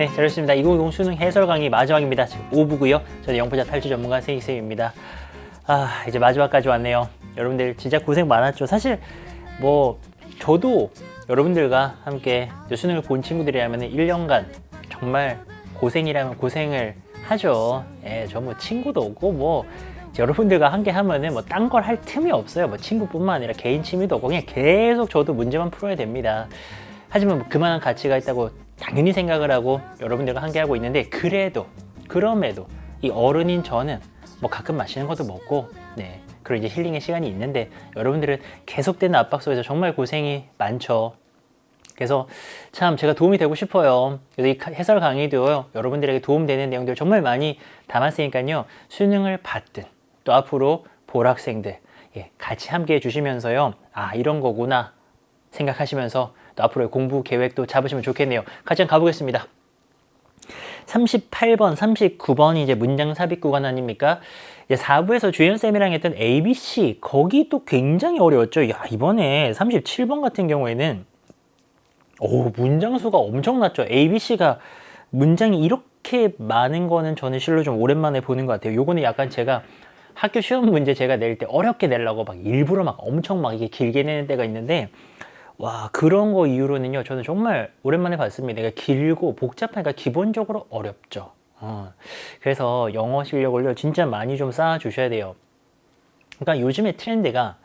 네, 잘했습니다. 2020 수능 해설 강의 마지막입니다. 지금 5부고요. 저는 영부자 탈출 전문가 세이쌤입니다. 이제 마지막까지 왔네요. 여러분들 진짜 고생 많았죠. 사실 뭐 저도 여러분들과 함께 수능을 본 친구들이라면 1년간 정말 고생이라면 고생을 하죠. 예, 저 뭐 친구도 없고 뭐 여러분들과 함께 하면은 뭐 딴 걸 할 틈이 없어요. 뭐 친구뿐만 아니라 개인 취미도 없고 그냥 계속 저도 문제만 풀어야 됩니다. 하지만 뭐 그만한 가치가 있다고 당연히 생각을 하고 여러분들과 함께 하고 있는데, 그럼에도 이 어른인 저는 뭐 가끔 맛있는 것도 먹고, 네, 그리고 이제 힐링의 시간이 있는데 여러분들은 계속되는 압박 속에서 정말 고생이 많죠. 그래서 참 제가 도움이 되고 싶어요. 그래서 이 해설 강의도요, 여러분들에게 도움되는 내용들 정말 많이 담았으니까요, 수능을 받든 또 앞으로 볼 학생들 같이 함께 해주시면서요, 이런 거구나 생각하시면서 또 앞으로의 공부 계획도 잡으시면 좋겠네요. 같이 한번 가보겠습니다. 38번, 39번이 이제 문장 삽입 구간 아닙니까? 이제 4부에서 주연쌤이랑 했던 ABC, 거기 또 굉장히 어려웠죠. 이번에 37번 같은 경우에는 문장 수가 엄청났죠. ABC가 문장이 이렇게 많은 거는 저는 실로 좀 오랜만에 보는 것 같아요. 요거는 약간 제가 학교 시험 문제 제가 낼 때 어렵게 내려고 막 일부러 막 엄청 막 이게 길게 내는 때가 있는데, 그런 거 이후로는요, 저는 정말 오랜만에 봤습니다. 그러니까 길고 복잡하니까 기본적으로 어렵죠. 그래서 영어 실력을요, 진짜 많이 좀 쌓아 주셔야 돼요. 그러니까 요즘에 트렌드가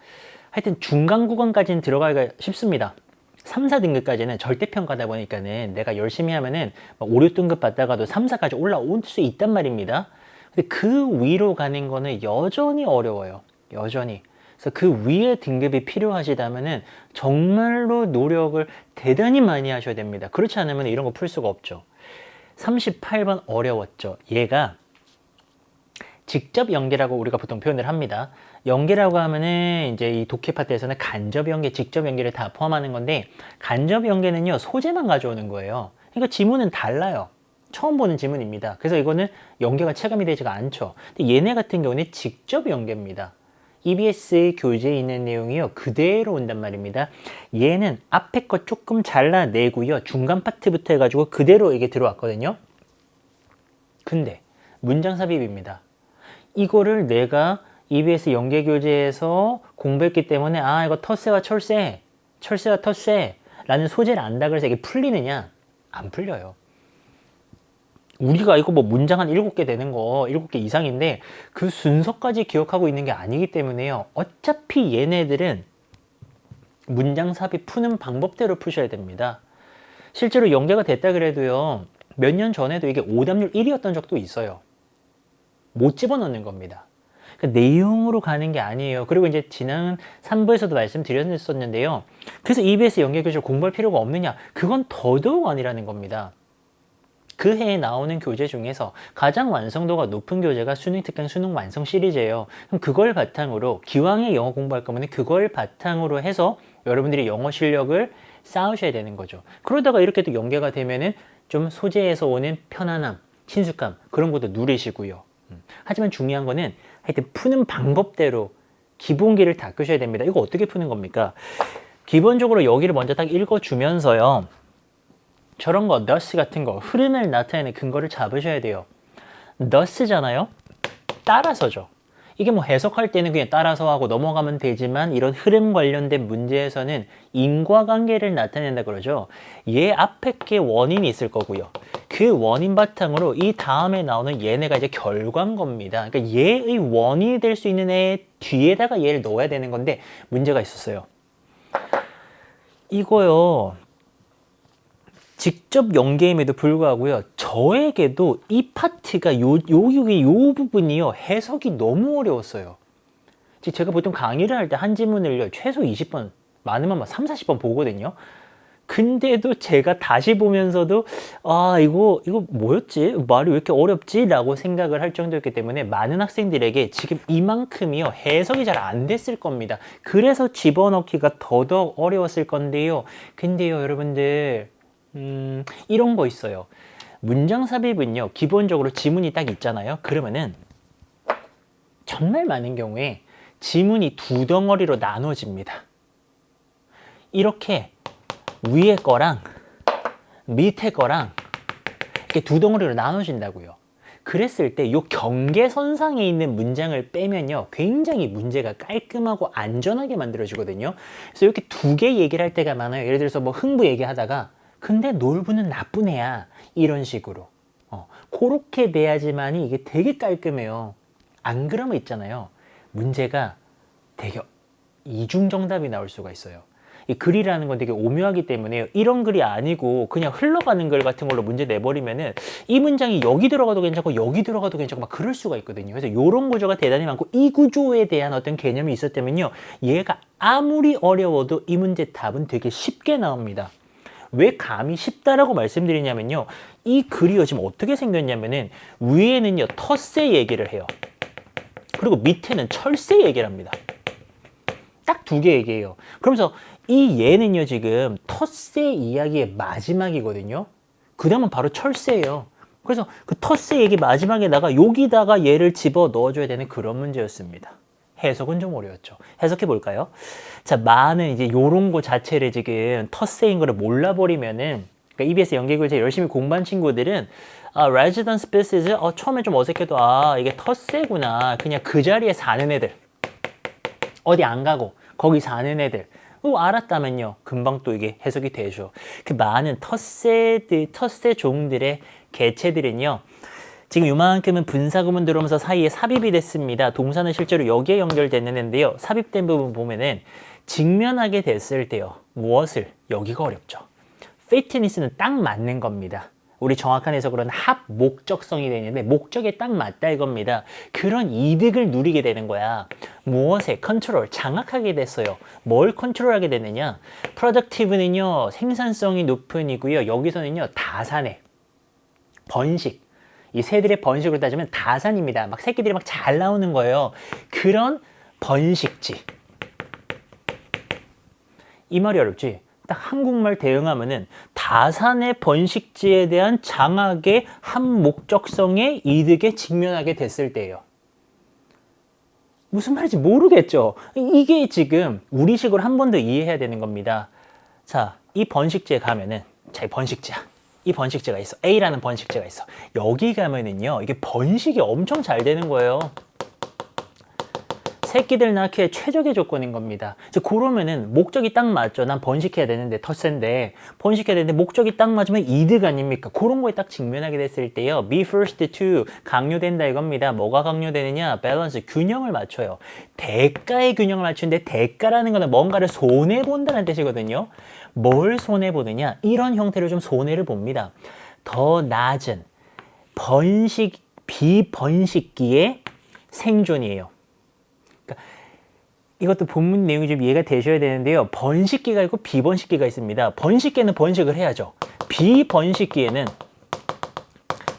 하여튼 중간 구간까지는 들어가기가 쉽습니다. 3, 4등급까지는 절대평가다 보니까는 내가 열심히 하면은 5, 6등급 받다가도 3, 4까지 올라올 수 있단 말입니다. 근데 그 위로 가는 거는 여전히 어려워요. 여전히. 그래서 그 위의 등급이 필요하시다면은 정말로 노력을 대단히 많이 하셔야 됩니다. 그렇지 않으면 이런 거 풀 수가 없죠. 38번 어려웠죠. 얘가 직접 연계라고 우리가 보통 표현을 합니다. 연계라고 하면은 이제 이 독해 파트에서는 간접 연계, 직접 연계를 다 포함하는 건데, 간접 연계는요, 소재만 가져오는 거예요. 그러니까 지문은 달라요. 처음 보는 지문입니다. 그래서 이거는 연계가 체감이 되지가 않죠. 근데 얘네 같은 경우는 직접 연계입니다. EBS 교재에 있는 내용이요, 그대로 온단 말입니다. 얘는 앞에 거 조금 잘라내고요, 중간 파트부터 해가지고 그대로 이게 들어왔거든요. 근데 문장 삽입입니다. 이거를 내가 EBS 연계 교재에서 공부했기 때문에 이거 텃세와 철새, 철새와 텃세 라는 소재를 안다 그래서 이게 풀리느냐? 안 풀려요. 우리가 이거 뭐 문장 한 7개 되는 거 7개 이상인데 그 순서까지 기억하고 있는 게 아니기 때문에요, 어차피 얘네들은 문장 삽입 푸는 방법대로 푸셔야 됩니다. 실제로 연계가 됐다 그래도요, 몇 년 전에도 이게 오답률 1위였던 적도 있어요. 못 집어넣는 겁니다. 그러니까 내용으로 가는 게 아니에요. 그리고 이제 지난 3부에서도 말씀드렸었는데요, 그래서 EBS 연계 교재를 공부할 필요가 없느냐? 그건 더더욱 아니라는 겁니다. 그 해에 나오는 교재 중에서 가장 완성도가 높은 교재가 수능 특강 수능 완성 시리즈예요. 그럼 그걸 바탕으로 기왕에 영어 공부할 거면 그걸 바탕으로 해서 여러분들이 영어 실력을 쌓으셔야 되는 거죠. 그러다가 이렇게 또 연계가 되면은 좀 소재에서 오는 편안함, 친숙감, 그런 것도 누리시고요. 하지만 중요한 거는 하여튼 푸는 방법대로 기본기를 닦으셔야 됩니다. 이거 어떻게 푸는 겁니까? 기본적으로 여기를 먼저 딱 읽어주면서요, 저런 거, thus 같은 거, 흐름을 나타내는 근거를 잡으셔야 돼요. thus잖아요? 따라서죠. 이게 뭐 해석할 때는 그냥 따라서 하고 넘어가면 되지만, 이런 흐름 관련된 문제에서는 인과관계를 나타낸다 그러죠. 얘 앞에 게 원인이 있을 거고요, 그 원인 바탕으로 이 다음에 나오는 얘네가 이제 결과인 겁니다. 그러니까 얘의 원인이 될 수 있는 애 뒤에다가 얘를 넣어야 되는 건데 문제가 있었어요. 이거요, 직접 연계임에도 불구하고요, 저에게도 이 파트가 요 부분이요, 해석이 너무 어려웠어요. 제가 보통 강의를 할 때 한 지문을요, 최소 20번, 많으면 막 3, 40번 보거든요. 근데도 제가 다시 보면서도 이거 뭐였지? 말이 왜 이렇게 어렵지? 라고 생각을 할 정도였기 때문에 많은 학생들에게 지금 이만큼이요, 해석이 잘 안 됐을 겁니다. 그래서 집어넣기가 더더욱 어려웠을 건데요. 근데요, 여러분들, 이런 거 있어요. 문장 삽입은요, 기본적으로 지문이 딱 있잖아요. 그러면은 정말 많은 경우에 지문이 두 덩어리로 나눠집니다. 이렇게 위에 거랑 밑에 거랑, 크게 두 덩어리로 나눠진다고요. 그랬을 때 이 경계선상에 있는 문장을 빼면요, 굉장히 문제가 깔끔하고 안전하게 만들어지거든요. 그래서 이렇게 두 개 얘기를 할 때가 많아요. 예를 들어서 뭐 흥부 얘기하다가 근데 놀부는 나쁜 애야, 이런 식으로 그렇게 돼야지만이 이게 되게 깔끔해요. 안 그러면 있잖아요, 문제가 되게 이중정답이 나올 수가 있어요. 이 글이라는 건 되게 오묘하기 때문에 이런 글이 아니고 그냥 흘러가는 글 같은 걸로 문제 내버리면은 이 문장이 여기 들어가도 괜찮고 여기 들어가도 괜찮고 막 그럴 수가 있거든요. 그래서 이런 구조가 대단히 많고 이 구조에 대한 어떤 개념이 있었다면요, 얘가 아무리 어려워도 이 문제 답은 되게 쉽게 나옵니다. 왜 감이 쉽다라고 말씀드리냐면요, 이 글이요 지금 어떻게 생겼냐면은 위에는요 텃세 얘기를 해요. 그리고 밑에는 철새 얘기를 합니다. 딱 두 개 얘기해요. 그러면서 이 얘는요 지금 텃세 이야기의 마지막이거든요. 그 다음은 바로 철새예요. 그래서 그 텃세 얘기 마지막에다가 여기다가 얘를 집어 넣어줘야 되는 그런 문제였습니다. 해석은 좀 어려웠죠. 해석해 볼까요? 자, 많은 이제 요런 거 자체를 지금 텃세인 거를 몰라버리면은, 그러니까 EBS 연계교재 열심히 공부한 친구들은 resident species 처음에 좀 어색해도 이게 텃세구나, 그냥 그 자리에 사는 애들, 어디 안 가고 거기 사는 애들 알았다면요, 금방 또 이게 해석이 되죠. 그 많은 텃세들, 텃세 종들의 개체들은요 지금 이만큼은 분사구문 들어오면서 사이에 삽입이 됐습니다. 동사는 실제로 여기에 연결됐는데요, 삽입된 부분 보면은 직면하게 됐을 때요, 무엇을, 여기가 어렵죠. fitness는 딱 맞는 겁니다. 우리 정확한 해석으로는 합 목적성이 되는데 목적에 딱 맞다 이겁니다. 그런 이득을 누리게 되는 거야. 무엇에? 컨트롤, 장악하게 됐어요. 뭘 컨트롤하게 되느냐? productive는요 생산성이 높은 이고요, 여기서는요 다산해, 번식, 이 새들의 번식으로 따지면 다산입니다. 막 새끼들이 막 잘 나오는 거예요. 그런 번식지. 이 말이 어렵지? 딱 한국말 대응하면은 다산의 번식지에 대한 장악의 한 목적성의 이득에 직면하게 됐을 때예요. 무슨 말인지 모르겠죠? 이게 지금 우리식으로 한 번 더 이해해야 되는 겁니다. 자, 이 번식지에 가면은, 자, 이 번식지야. 이 번식지가 있어. A라는 번식지가 있어. 여기 가면은요, 이게 번식이 엄청 잘 되는 거예요. 새끼들 낳기에 최적의 조건인 겁니다. 그러면은 목적이 딱 맞죠. 난 번식해야 되는데, 텃세인데 번식해야 되는데 목적이 딱 맞으면 이득 아닙니까? 그런 거에 딱 직면하게 됐을 때요, be first to 강요된다 이겁니다. 뭐가 강요되느냐? 밸런스, 균형을 맞춰요. 대가의 균형을 맞추는데, 대가라는 거는 뭔가를 손해본다는 뜻이거든요. 뭘 손해보느냐? 이런 형태로 좀 손해를 봅니다. 더 낮은 비번식기의 생존이에요. 이것도 본문 내용이 좀 이해가 되셔야 되는데요, 번식기가 있고 비번식기가 있습니다. 번식기에는 번식을 해야죠. 비번식기에는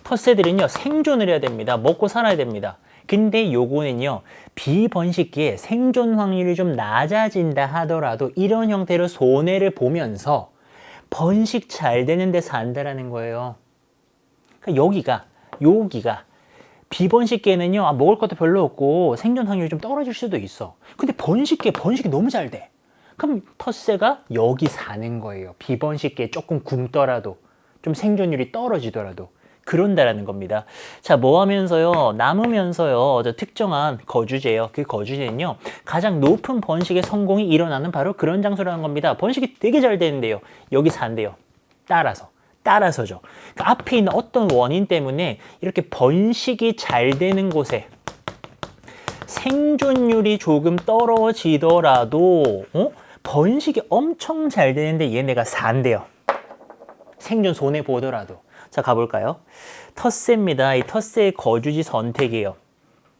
텃새들은요 생존을 해야 됩니다. 먹고 살아야 됩니다. 근데 요거는요 비번식기에 생존 확률이 좀 낮아진다 하더라도 이런 형태로 손해를 보면서 번식 잘 되는 데 산다라는 거예요. 그러니까 여기가 비번식기에는요 먹을 것도 별로 없고 생존 확률이 좀 떨어질 수도 있어. 근데 번식기 너무 잘 돼. 그럼 텃새가 여기 사는 거예요. 비번식기에 조금 굶더라도, 좀 생존율이 떨어지더라도 그런다라는 겁니다. 자, 뭐 하면서요? 남으면서요, 특정한 거주지예요. 그 거주지는요 가장 높은 번식의 성공이 일어나는 바로 그런 장소라는 겁니다. 번식이 되게 잘 되는데요, 여기 산대요. 따라서죠. 그 앞에 있는 어떤 원인 때문에 이렇게 번식이 잘 되는 곳에 생존율이 조금 떨어지더라도 번식이 엄청 잘 되는데 얘네가 산대요. 생존 손해 보더라도. 자, 가볼까요? 텃새입니다. 이 텃새의 거주지 선택이에요.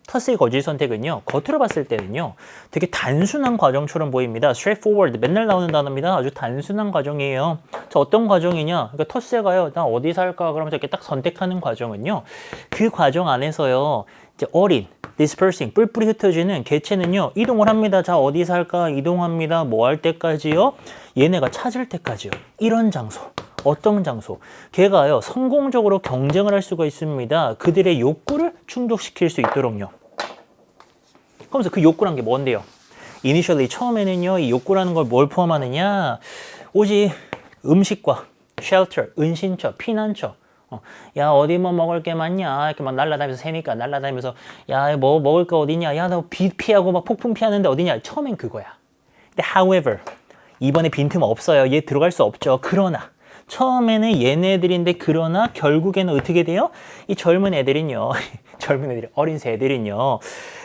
텃새의 거주지 선택은요, 겉으로 봤을 때는요 되게 단순한 과정처럼 보입니다. straightforward, 맨날 나오는 단어입니다. 아주 단순한 과정이에요. 자, 어떤 과정이냐? 그러니까 텃새가요, 나 어디 살까? 그러면서 이렇게 딱 선택하는 과정은요, 그 과정 안에서요 이제 어린, dispersing, 뿔뿔이 흩어지는 개체는요 이동을 합니다. 자, 어디 살까? 이동합니다. 뭐 할 때까지요? 얘네가 찾을 때까지요. 이런 장소. 어떤 장소? 걔가요 성공적으로 경쟁을 할 수가 있습니다. 그들의 욕구를 충족시킬 수 있도록요. 그러면서 그 욕구란 게 뭔데요? initially 처음에는요 이 욕구라는 걸 뭘 포함하느냐? 오직 음식과 shelter, 은신처, 피난처, 야, 어디 뭐 먹을 게 많냐? 이렇게 막 날라다니면서 새니까 날라다니면서 야, 뭐 먹을 거 어디냐? 야, 너 비 피하고 막 폭풍 피하는데 어디냐? 처음엔 그거야. 근데 however 이번에 빈틈 없어요. 얘 들어갈 수 없죠. 그러나 처음에는 얘네들인데 그러나 결국에는 어떻게 돼요? 이 젊은 애들은요. 젊은 애들이 어린 새들은요.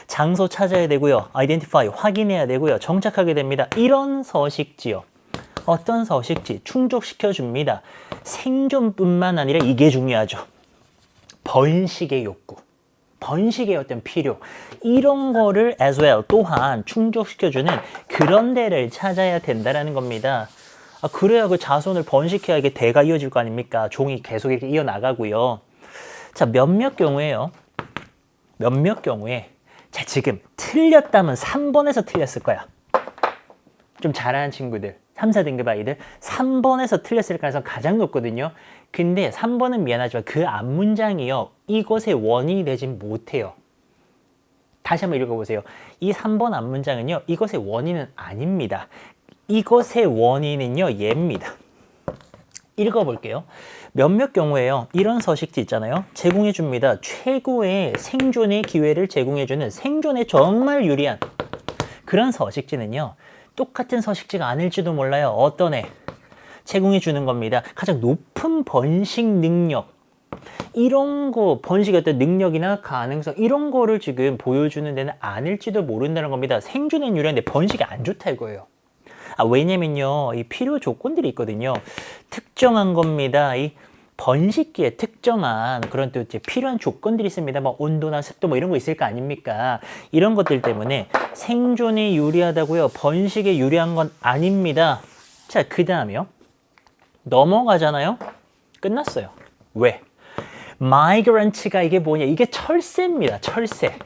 장소 찾아야 되고요. identify 확인해야 되고요. 정착하게 됩니다. 이런 서식지요. 어떤 서식지 충족시켜 줍니다. 생존뿐만 아니라 이게 중요하죠. 번식의 욕구. 번식의 어떤 필요 이런 거를 as well 또한 충족시켜주는 그런 데를 찾아야 된다는 겁니다. 그래야 그 자손을 번식해야 이게 대가 이어질 거 아닙니까? 종이 계속 이렇게 이어나가고요. 자, 몇몇 경우에요. 몇몇 경우에 자, 지금 틀렸다면 3번에서 틀렸을 거야. 좀 잘하는 친구들 3, 4등급 아이들 3번에서 틀렸을 가능성이 가장 높거든요. 근데 3번은 미안하지만 그 앞문장이요. 이것의 원인이 되진 못해요. 다시 한번 읽어보세요. 이 3번 앞문장은요. 이것의 원인은 아닙니다. 이것의 원인은요. 얘입니다. 읽어볼게요. 몇몇 경우에요. 이런 서식지 있잖아요. 제공해줍니다. 최고의 생존의 기회를 제공해주는 생존에 정말 유리한 그런 서식지는요. 똑같은 서식지가 아닐지도 몰라요. 어떤 애? 제공해 주는 겁니다. 가장 높은 번식 능력 이런 거 번식의 어떤 능력이나 가능성 이런 거를 지금 보여주는 데는 아닐지도 모른다는 겁니다. 생존에 유리한데 번식이 안 좋다 이거예요. 왜냐면요. 이 필요 조건들이 있거든요. 특정한 겁니다. 이 번식기에 특정한 그런 또 이제 필요한 조건들이 있습니다. 뭐 온도나 습도 뭐 이런 거 있을 거 아닙니까? 이런 것들 때문에 생존에 유리하다고요. 번식에 유리한 건 아닙니다. 자, 그 다음이요. 넘어가잖아요. 끝났어요. 왜? migrants가 이게 뭐냐? 이게 철새입니다. 철새.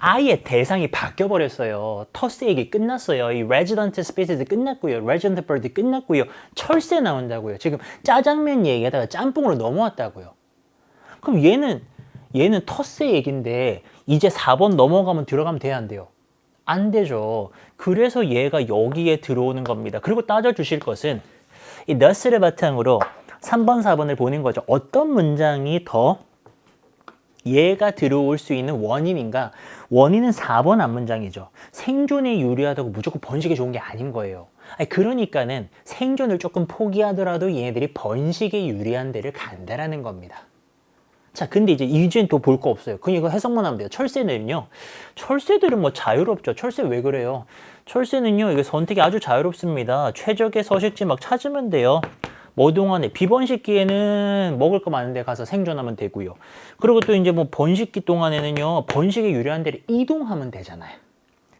아예 대상이 바뀌어버렸어요. 터스 얘기 끝났어요. 이 resident species 끝났고요. resident bird 끝났고요. 철새 나온다고요. 지금 짜장면 얘기하다가 짬뽕으로 넘어왔다고요. 그럼 얘는 터스 얘기인데 이제 4번 넘어가면 들어가면 돼야 안 돼요? 안 되죠. 그래서 얘가 여기에 들어오는 겁니다. 그리고 따져주실 것은 이 thus를 바탕으로 3번, 4번을 보는 거죠. 어떤 문장이 더 얘가 들어올 수 있는 원인인가? 원인은 4번 앞문장이죠. 생존에 유리하다고 무조건 번식에 좋은 게 아닌 거예요. 그러니까는 생존을 조금 포기하더라도 얘네들이 번식에 유리한 데를 간다라는 겁니다. 자, 근데 이제 이제는 또 볼 거 없어요. 그냥 이거 해석만 하면 돼요. 철새는요. 철새들은 뭐 자유롭죠. 철새 왜 그래요? 철새는요. 이게 선택이 아주 자유롭습니다. 최적의 서식지 막 찾으면 돼요. 뭐 동안에 비번식기에는 먹을 거 많은데 가서 생존하면 되고요. 그리고 또 이제 뭐 번식기 동안에는요. 번식에 유리한 데를 이동하면 되잖아요.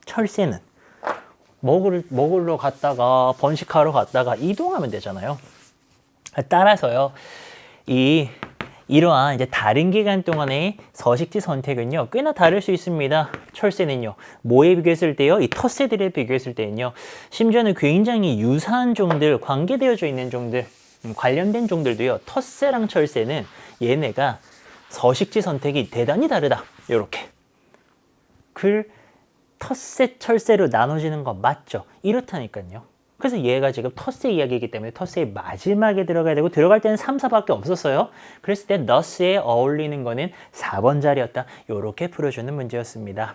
철새는 먹으러 갔다가 번식하러 갔다가 이동하면 되잖아요. 따라서요. 이러한 이제 다른 기간 동안의 서식지 선택은요. 꽤나 다를 수 있습니다. 철새는요. 뭐에 비교했을 때요? 이 텃새들에 비교했을 때는요. 심지어는 굉장히 유사한 종들, 관계되어져 있는 종들 관련된 종들도요. 텃새랑 철새는 얘네가 서식지 선택이 대단히 다르다. 요렇게. 텃새, 철새로 나눠지는 거 맞죠? 이렇다니까요. 그래서 얘가 지금 텃새 이야기이기 때문에 텃새의 마지막에 들어가야 되고 들어갈 때는 3, 4밖에 없었어요. 그랬을 때 thus에 어울리는 거는 4번 자리였다. 요렇게 풀어주는 문제였습니다.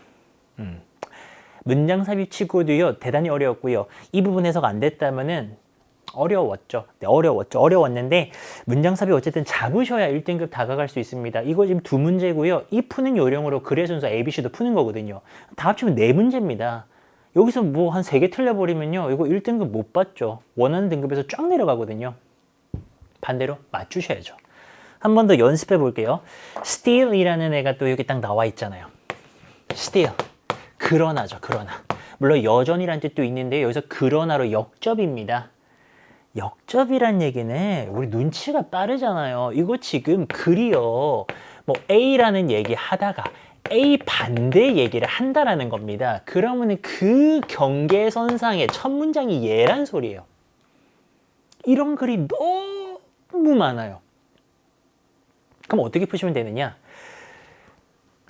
문장 삽입치고도요. 대단히 어려웠고요. 이 부분 해석 안 됐다면은 어려웠죠. 네, 어려웠는데 문장 삽입 어쨌든 잡으셔야 1등급 다가갈 수 있습니다. 이거 지금 2문제고요. 이 푸는 요령으로 글의 순서 ABC도 푸는 거거든요. 다 합치면 4문제입니다. 여기서 뭐 한 3개 틀려버리면요. 이거 1등급 못 받죠. 원하는 등급에서 쫙 내려가거든요. 반대로 맞추셔야죠. 한 번 더 연습해 볼게요. steal이라는 애가 또 여기 딱 나와 있잖아요. steal. 그러나죠. 그러나. 물론 여전이란 뜻도 있는데 여기서 그러나로 역접입니다. 역접이란 얘기는 우리 눈치가 빠르잖아요. 이거 지금 글이요. 뭐 A라는 얘기 하다가 A 반대 얘기를 한다라는 겁니다. 그러면 그 경계선상의 첫 문장이 얘란 소리예요. 이런 글이 너무 많아요. 그럼 어떻게 푸시면 되느냐?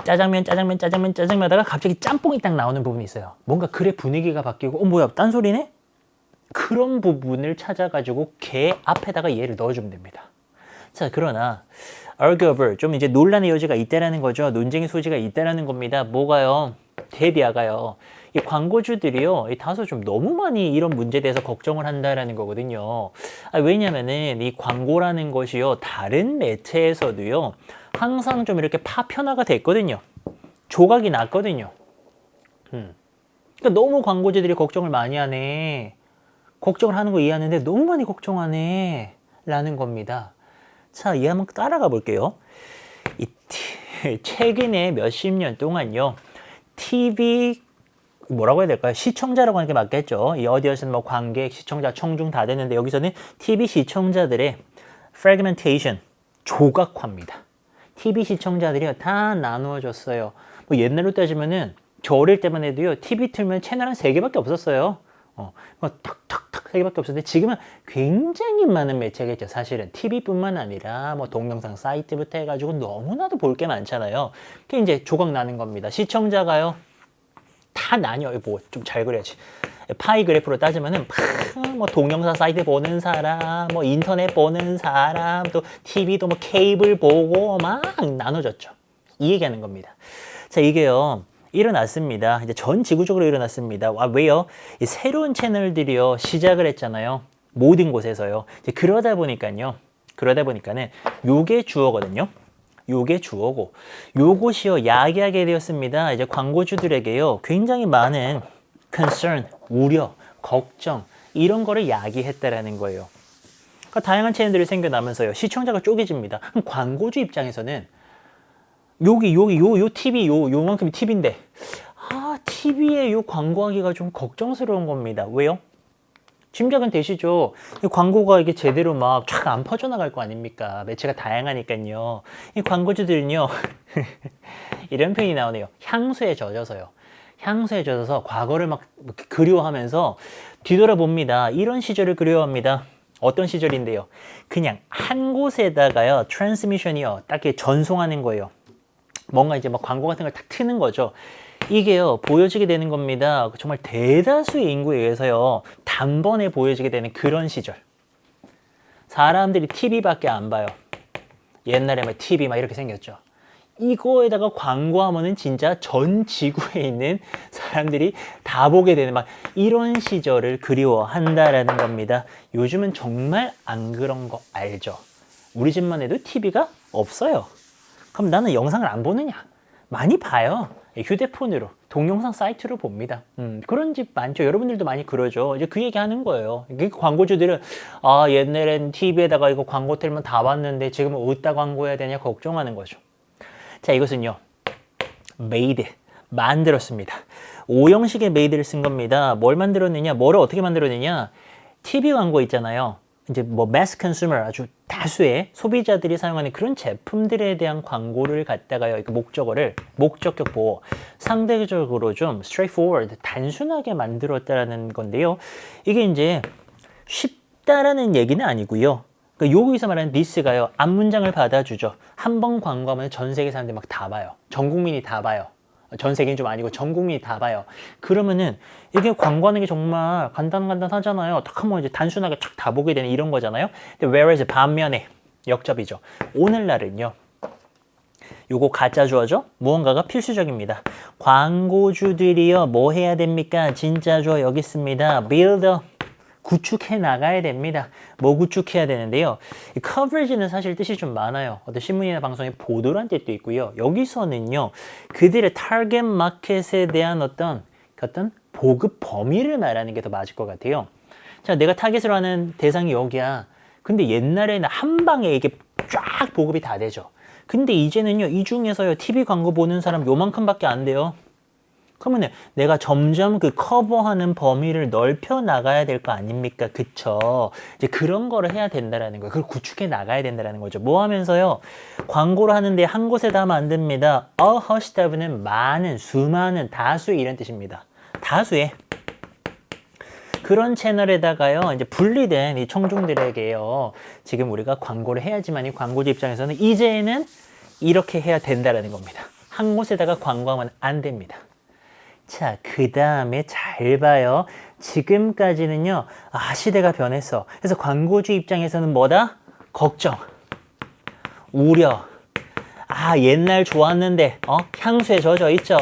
짜장면 하다가 갑자기 짬뽕이 딱 나오는 부분이 있어요. 뭔가 글의 분위기가 바뀌고 뭐야 딴소리네? 그런 부분을 찾아가지고 걔 앞에다가 얘를 넣어주면 됩니다. 자, 그러나 arguable 좀 이제 논란의 여지가 있다라는 거죠. 논쟁의 소지가 있다라는 겁니다. 뭐가요? 대비아가요. 이 광고주들이요, 다소 좀 너무 많이 이런 문제에 대해서 걱정을 한다라는 거거든요. 왜냐면은 이 광고라는 것이요, 다른 매체에서도요, 항상 좀 이렇게 파편화가 됐거든요. 조각이 났거든요. 그러니까 너무 광고주들이 걱정을 많이 하네. 걱정을 하는 거 이해하는데 너무 많이 걱정하네. 라는 겁니다. 자, 이 한번 따라가 볼게요. 최근에 몇십 년 동안요, TV 뭐라고 해야 될까요? 시청자라고 하는 게 맞겠죠. 이 어디에서는 뭐 관객, 시청자, 청중 다 되는데 여기서는 TV 시청자들의 fragmentation, 조각화입니다. TV 시청자들이요, 다 나누어졌어요. 뭐 옛날로 따지면은 저 어릴 때만 해도요, TV 틀면 채널 한 3개밖에 없었어요. 뭐 탁탁탁 3개밖에 없었는데 지금은 굉장히 많은 매체겠죠. 사실은 TV뿐만 아니라 뭐 동영상 사이트부터 해가지고 너무나도 볼 게 많잖아요. 그게 이제 조각 나는 겁니다. 시청자가요, 다 나뉘어요. 뭐 좀 잘 그려야지. 파이 그래프로 따지면은 뭐 동영상 사이트 보는 사람, 뭐 인터넷 보는 사람, 또 TV도 뭐 케이블 보고 막 나눠졌죠. 이 얘기하는 겁니다. 자, 이게요, 일어났습니다. 이제 전 지구적으로 일어났습니다. 왜요? 이 새로운 채널들이요, 시작을 했잖아요. 모든 곳에서요. 이제 그러다 보니까는 요게 주어거든요. 요게 주어고, 요것이요, 야기하게 되었습니다. 이제 광고주들에게요, 굉장히 많은 concern, 우려, 걱정, 이런 거를 야기했다라는 거예요. 그러니까 다양한 채널들이 생겨나면서요, 시청자가 쪼개집니다. 그럼 광고주 입장에서는 요 TV, 요만큼이 TV인데, TV에 요 광고하기가 좀 걱정스러운 겁니다. 왜요? 짐작은 되시죠? 이 광고가 이게 제대로 막 쫙 안 퍼져나갈 거 아닙니까? 매체가 다양하니까요. 이 광고주들은요, 이런 표현이 나오네요. 향수에 젖어서요. 향수에 젖어서 과거를 막 그리워하면서 뒤돌아봅니다. 이런 시절을 그리워합니다. 어떤 시절인데요? 그냥 한 곳에다가요, 트랜스미션이요, 딱 이렇게 전송하는 거예요. 뭔가 이제 막 광고 같은 걸 딱 트는 거죠. 이게요, 보여지게 되는 겁니다. 정말 대다수의 인구에 의해서요, 단번에 보여지게 되는 그런 시절. 사람들이 TV밖에 안 봐요. 옛날에 막 TV 막 이렇게 생겼죠. 이거에다가 광고하면은 진짜 전 지구에 있는 사람들이 다 보게 되는 막 이런 시절을 그리워한다라는 겁니다. 요즘은 정말 안 그런 거 알죠? 우리 집만 해도 TV가 없어요. 그럼 나는 영상을 안 보느냐? 많이 봐요. 휴대폰으로, 동영상 사이트로 봅니다. 그런 집 많죠. 여러분들도 많이 그러죠. 이제 그 얘기 하는 거예요. 광고주들은, 옛날엔 TV에다가 이거 광고 틀면 다 봤는데 지금은 어디다 광고해야 되냐 걱정하는 거죠. 자, 이것은요, made, 만들었습니다. 오형식의 made를 쓴 겁니다. 뭘 만들었느냐, 뭐를 어떻게 만들었느냐, TV 광고 있잖아요. 이제 뭐 mass consumer, 아주 다수의 소비자들이 사용하는 그런 제품들에 대한 광고를 갖다가요, 그 목적격 보호, 상대적으로 좀 straightforward, 단순하게 만들었다라는 건데요. 이게 이제 쉽다라는 얘기는 아니고요. 여기서 말하는 this가요, 앞문장을 받아주죠. 한 번 광고하면 전 세계 사람들이 막 다 봐요. 전 국민이 다 봐요. 전 세계는 좀 아니고 전 국민이 다 봐요. 그러면은 이게 광고하는 게 정말 간단하잖아요. 딱 한번 이제 단순하게 탁 다 보게 되는 이런 거잖아요. 근데 whereas 반면에 역접이죠. 오늘날은요, 요거 가짜 주어죠? 무언가가 필수적입니다. 광고주들이요, 뭐 해야 됩니까? 진짜 주어 여기 있습니다. build up, 구축해 나가야 됩니다. 뭐 구축해야 되는데요. 이 coverage는 사실 뜻이 좀 많아요. 어떤 신문이나 방송에 보도란 뜻도 있고요. 여기서는요, 그들의 타겟 마켓에 대한 어떤 보급 범위를 말하는 게 더 맞을 것 같아요. 자, 내가 타겟으로 하는 대상이 여기야. 근데 옛날에는 한 방에 이게 쫙 보급이 다 되죠. 근데 이제는요, 이 중에서요, TV 광고 보는 사람 요만큼밖에 안 돼요. 그러면 내가 점점 그 커버하는 범위를 넓혀 나가야 될 거 아닙니까? 그쵸? 이제 그런 거를 해야 된다라는 거예요. 그걸 구축해 나가야 된다라는 거죠. 뭐 하면서요? 광고를 하는데 한 곳에다 하면 안 됩니다. hashtab는 많은, 수많은, 다수의 이런 뜻입니다. 다수의. 그런 채널에다가요, 이제 분리된 이 청중들에게요, 지금 우리가 광고를 해야지만 이 광고주 입장에서는 이제는 이렇게 해야 된다라는 겁니다. 한 곳에다가 광고하면 안 됩니다. 자, 그 다음에 잘 봐요. 지금까지는요, 시대가 변했어. 그래서 광고주 입장에서는 뭐다? 걱정. 우려. 아, 옛날 좋았는데, 향수에 젖어 있죠.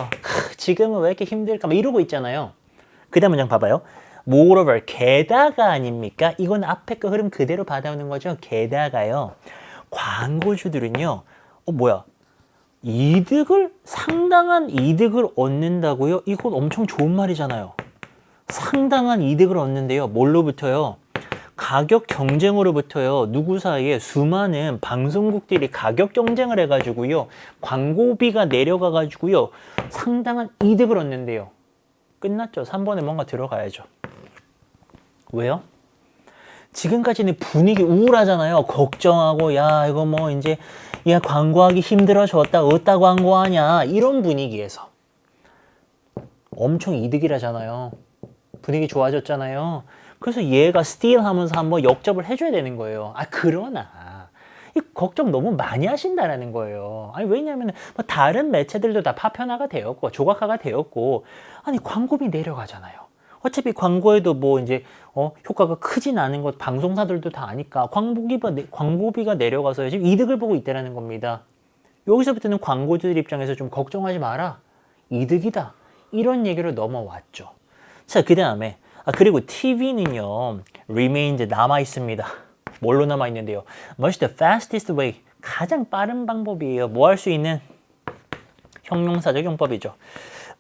지금은 왜 이렇게 힘들까? 막 이러고 있잖아요. 그 다음 문장 봐봐요. moreover, 게다가 아닙니까? 이건 앞에 거 흐름 그대로 받아오는 거죠. 게다가요. 광고주들은요, 뭐야. 상당한 이득을 얻는다고요? 이건 엄청 좋은 말이잖아요. 상당한 이득을 얻는데요. 뭘로부터요? 가격 경쟁으로부터요. 누구 사이에 수많은 방송국들이 가격 경쟁을 해가지고요. 광고비가 내려가가지고요. 상당한 이득을 얻는데요. 끝났죠. 3번에 뭔가 들어가야죠. 왜요? 지금까지는 분위기 우울하잖아요. 걱정하고 야 이거 뭐 이제 야 광고하기 힘들어졌다. 어디다 광고하냐. 이런 분위기에서 엄청 이득이라잖아요. 분위기 좋아졌잖아요. 그래서 얘가 스틸 하면서 한번 역접을 해줘야 되는 거예요. 그러나 이 걱정 너무 많이 하신다라는 거예요. 왜냐하면 뭐 다른 매체들도 다 파편화가 되었고 조각화가 되었고 광고비 내려가잖아요. 어차피 광고에도 뭐 이제 효과가 크진 않은 것 방송사들도 다 아니까 광고비가 내려가서 지금 이득을 보고 있다는 겁니다. 여기서부터는 광고주들 입장에서 좀 걱정하지 마라. 이득이다. 이런 얘기로 넘어왔죠. 자, 그 다음에 그리고 TV는요, remained 남아있습니다. 뭘로 남아있는데요? Much the fastest way. 가장 빠른 방법이에요. 뭐 할 수 있는? 형용사적 용법이죠.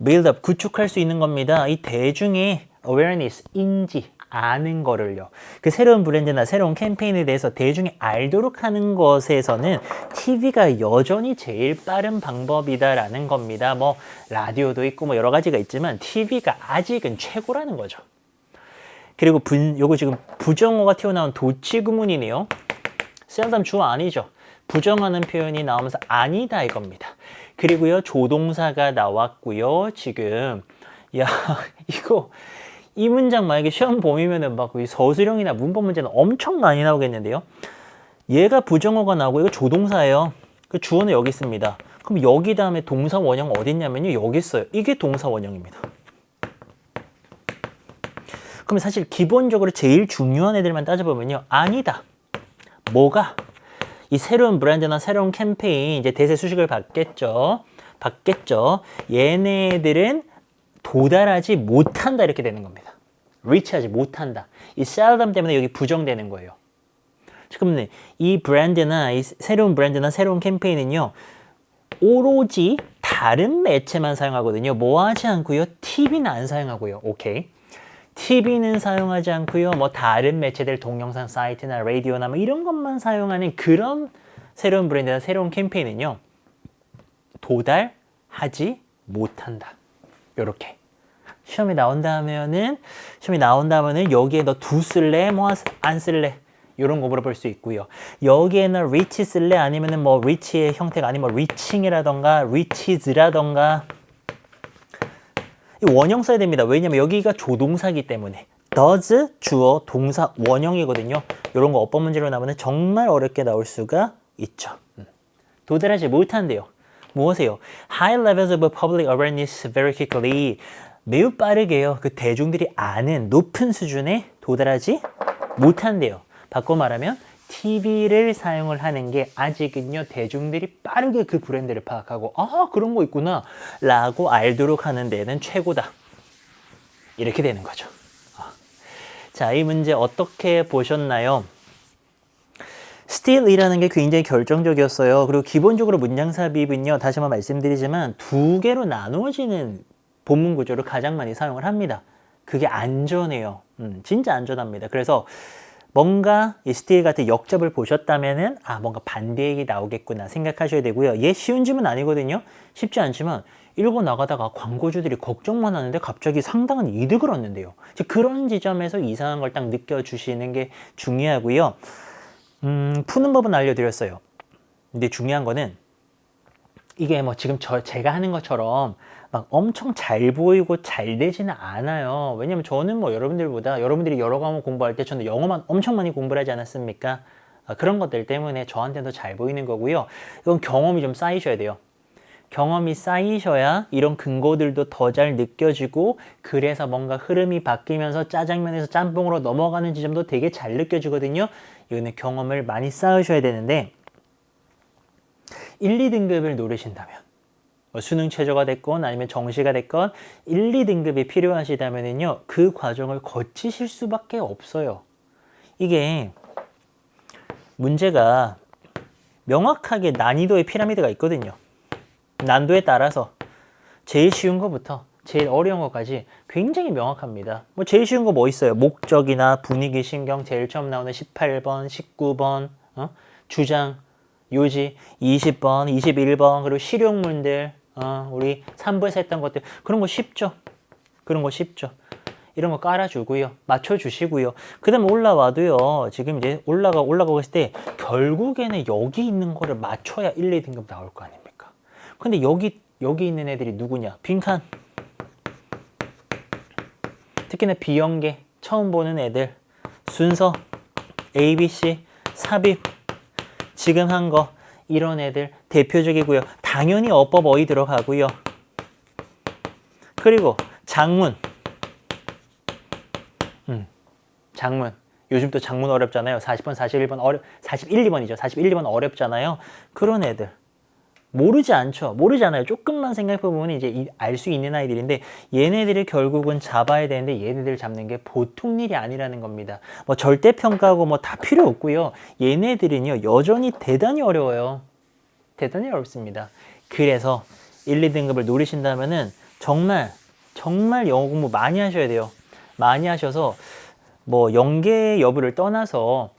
build up, 구축할 수 있는 겁니다. 이 대중의 awareness, 인지, 아는 거를요. 그 새로운 브랜드나 새로운 캠페인에 대해서 대중이 알도록 하는 것에서는 TV가 여전히 제일 빠른 방법이다라는 겁니다. 뭐 라디오도 있고 뭐 여러 가지가 있지만 TV가 아직은 최고라는 거죠. 그리고 요거 지금 부정어가 튀어나온 도치구문이네요. seldom 주어 아니죠. 부정하는 표현이 나오면서 아니다 이겁니다. 그리고요 조동사가 나왔고요. 지금 이 문장 만약에 시험 봄이면은 막 서술형이나 문법 문제는 엄청 많이 나오겠는데요. 얘가 부정어가 나오고 이거 조동사예요. 그 주어는 여기 있습니다. 그럼 여기 다음에 동사 원형 어디 있냐면요. 여기 있어요. 이게 동사 원형입니다. 그럼 사실 기본적으로 제일 중요한 애들만 따져보면요. 아니다. 뭐가? 이 새로운 브랜드나 새로운 캠페인 이제 대세 수식을 받겠죠. 얘네들은 도달하지 못한다 이렇게 되는 겁니다. reach하지 못한다. 이 seldom 때문에 여기 부정되는 거예요. 그러면 이 브랜드나 이 새로운 브랜드나 새로운 캠페인은요. 오로지 다른 매체만 사용하거든요. 뭐 하지 않고요. TV는 안 사용하고요. 오케이. TV는 사용하지 않고요. 뭐 다른 매체들 동영상 사이트나 라디오나 뭐 이런 것만 사용하는 그런 새로운 브랜드나 새로운 캠페인은요. 도달하지 못한다. 요렇게. 시험이 나온다면은 여기에 너 do 쓸래? 뭐 안 쓸래? 이런 거 물어볼 수 있고요. 여기에는 reach 쓸래? 아니면은 뭐 reach의 형태가 아니면 reaching이라던가 reaches라던가 원형 써야 됩니다. 왜냐면 여기가 조동사기 때문에 does 주어 동사 원형이거든요. 이런 거 어법 문제로 나오면 정말 어렵게 나올 수가 있죠. 도달하지 못한대요. 무엇이에요? High levels of public awareness very quickly. 매우 빠르게요. 그 대중들이 아는 높은 수준에 도달하지 못한대요. 바꿔 말하면 TV를 사용을 하는 게 아직은요. 대중들이 빠르게 그 브랜드를 파악하고 그런 거 있구나 라고 알도록 하는 데는 최고다. 이렇게 되는 거죠. 자, 이 문제 어떻게 보셨나요? still이라는 게 굉장히 결정적이었어요. 그리고 기본적으로 문장 삽입은요. 다시 한번 말씀드리지만 두 개로 나누어지는 본문 구조를 가장 많이 사용을 합니다. 그게 안전해요. 진짜 안전합니다. 그래서 뭔가 이 스틸 같은 역접을 보셨다면은 뭔가 반대 얘기 나오겠구나 생각하셔야 되고요. 얘 쉬운 질문 아니거든요. 쉽지 않지만 읽어 나가다가 광고주들이 걱정만 하는데 갑자기 상당한 이득을 얻는데요. 그런 지점에서 이상한 걸 딱 느껴주시는 게 중요하고요. 푸는 법은 알려드렸어요. 근데 중요한 거는 이게 뭐 지금 제가 하는 것처럼 막 엄청 잘 보이고 잘 되지는 않아요. 왜냐면 저는 뭐 여러분들이 여러 과목 공부할 때 저는 영어만 엄청 많이 공부를 하지 않았습니까? 그런 것들 때문에 저한테도 잘 보이는 거고요. 이건 경험이 좀 쌓이셔야 돼요. 경험이 쌓이셔야 이런 근거들도 더 잘 느껴지고 그래서 뭔가 흐름이 바뀌면서 짜장면에서 짬뽕으로 넘어가는 지점도 되게 잘 느껴지거든요. 이거는 경험을 많이 쌓으셔야 되는데 1, 2등급을 노리신다면 수능 최저가 됐건 아니면 정시가 됐건 1, 2등급이 필요하시다면요 그 과정을 거치실 수밖에 없어요. 이게 문제가 명확하게 난이도의 피라미드가 있거든요. 난도에 따라서 제일 쉬운 것부터 제일 어려운 것까지 굉장히 명확합니다. 뭐 제일 쉬운 거 뭐 있어요? 목적이나 분위기, 신경, 제일 처음 나오는 18번, 19번, 주장, 요지, 20번, 21번, 그리고 실용문들, 우리 3부에서 했던 것들, 그런 거 쉽죠? 그런 거 쉽죠? 이런 거 깔아주고요. 맞춰주시고요. 그 다음에 올라와도요. 지금 이제 올라가고 있을 때 결국에는 여기 있는 거를 맞춰야 1, 2등급 나올 거 아닙니까? 근데 여기 있는 애들이 누구냐? 빈칸. 특히나 비연계, 처음 보는 애들, 순서, ABC, 삽입, 지금 한 거, 이런 애들 대표적이고요. 당연히 어법 어휘 들어가고요. 그리고 장문. 장문. 요즘 또 장문 어렵잖아요. 40번, 41번 41, 2번이죠. 41, 2번 어렵잖아요. 그런 애들. 모르지 않죠. 모르잖아요. 조금만 생각해보면 이제 알 수 있는 아이들인데 얘네들이 결국은 잡아야 되는데 얘네들 잡는 게 보통 일이 아니라는 겁니다. 뭐 절대평가하고 뭐 다 필요 없고요. 얘네들은요. 여전히 대단히 어려워요. 대단히 어렵습니다. 그래서 1, 2등급을 노리신다면은 정말 영어 공부 많이 하셔야 돼요. 많이 하셔서 뭐 연계 여부를 떠나서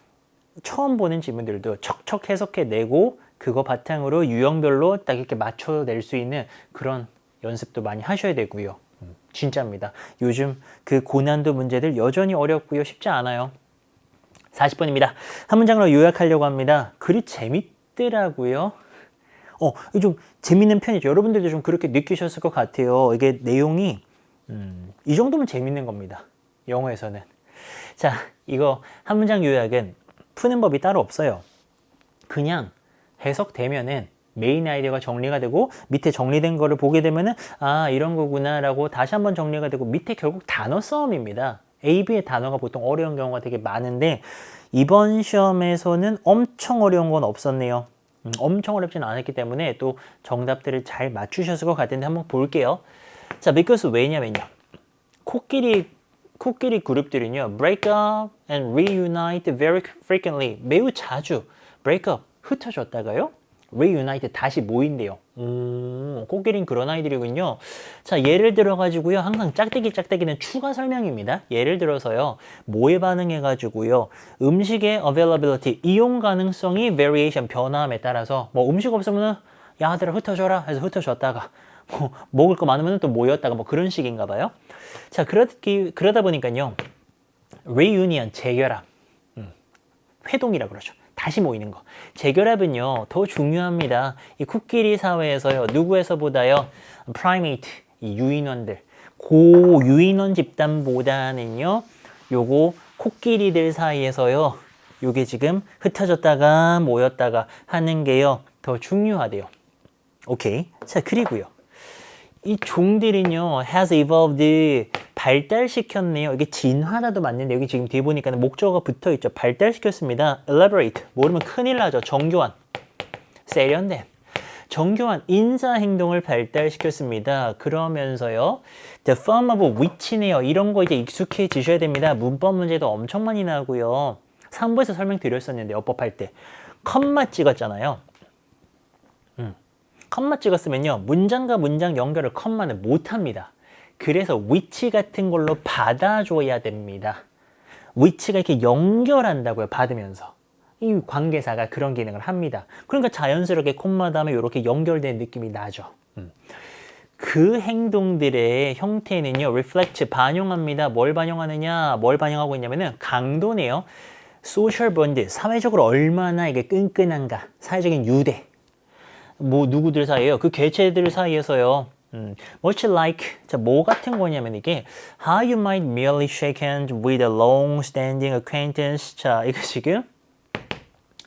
처음 보는 지문들도 척척 해석해내고 그거 바탕으로 유형별로 딱 이렇게 맞춰낼 수 있는 그런 연습도 많이 하셔야 되고요. 진짜입니다. 요즘 그 고난도 문제들 여전히 어렵고요. 쉽지 않아요. 40번입니다. 한 문장으로 요약하려고 합니다. 글이 재밌더라고요. 좀 재밌는 편이죠. 여러분들도 좀 그렇게 느끼셨을 것 같아요. 이게 내용이 이 정도면 재밌는 겁니다. 영어에서는. 자, 이거 한 문장 요약은 푸는 법이 따로 없어요. 그냥 해석되면은 메인 아이디어가 정리가 되고 밑에 정리된 거를 보게 되면은 아 이런 거구나 라고 다시 한번 정리가 되고 밑에 결국 단어 싸움입니다. A, B의 단어가 보통 어려운 경우가 되게 많은데 이번 시험에서는 엄청 어려운 건 없었네요. 엄청 어렵진 않았기 때문에 또 정답들을 잘 맞추셨을 것 같은데 한번 볼게요. 자, because 왜냐면요. 코끼리 그룹들은요. break up and reunite very frequently. 매우 자주 break up, 흩어졌다가요. reunite, 다시 모인대요. 코끼리는 그런 아이들이군요. 자, 예를 들어가지고요. 항상 짝대기는 추가 설명입니다. 예를 들어서요. 뭐에 반응해가지고요. 음식의 availability, 이용 가능성이 variation, 변화함에 따라서 뭐 음식 없으면 야, 아들아 흩어져라 해서 흩어졌다가 뭐 먹을 거 많으면 또 모였다가 뭐 그런 식인가 봐요. 자, 그러다 보니까요. reunion, 재결합. 회동이라고 그러죠. 다시 모이는 거. 재결합은요, 더 중요합니다. 이 코끼리 사회에서요, 누구에서보다요, 프라이메이트, 이 유인원들, 고유인원 집단보다는요, 요거 코끼리들 사이에서요, 요게 지금 흩어졌다가 모였다가 하는 게요, 더 중요하대요. 오케이. 자, 그리고요. 이 종들은요, has evolved, 발달시켰네요. 이게 진화다도 맞는데 여기 지금 뒤에 보니까 목적어가 붙어있죠. 발달시켰습니다. elaborate, 모르면 큰일 나죠. 정교한, 세련된, 정교한 인사행동을 발달시켰습니다. 그러면서요, the form of which네요. 이런 거 이제 익숙해지셔야 됩니다. 문법 문제도 엄청 많이 나오고요. 3부에서 설명드렸었는데 어법할 때 컴마 찍었잖아요. 컴마 찍었으면요. 문장과 문장 연결을 컴마는 못합니다. 그래서 which 같은 걸로 받아줘야 됩니다. which가 이렇게 연결한다고요. 받으면서. 이 관계사가 그런 기능을 합니다. 그러니까 자연스럽게 콤마 다음에 이렇게 연결된 느낌이 나죠. 그 행동들의 형태는요. reflect, 반영합니다. 뭘 반영하느냐? 뭘 반영하고 있냐면은 강도네요. social bond, 사회적으로 얼마나 이게 끈끈한가. 사회적인 유대. 뭐 누구들 사이에요? 그 개체들 사이에서요. much like, 자, 뭐 같은 거냐면 이게 how you might merely shake hands with a long-standing acquaintance. 자, 이거 지금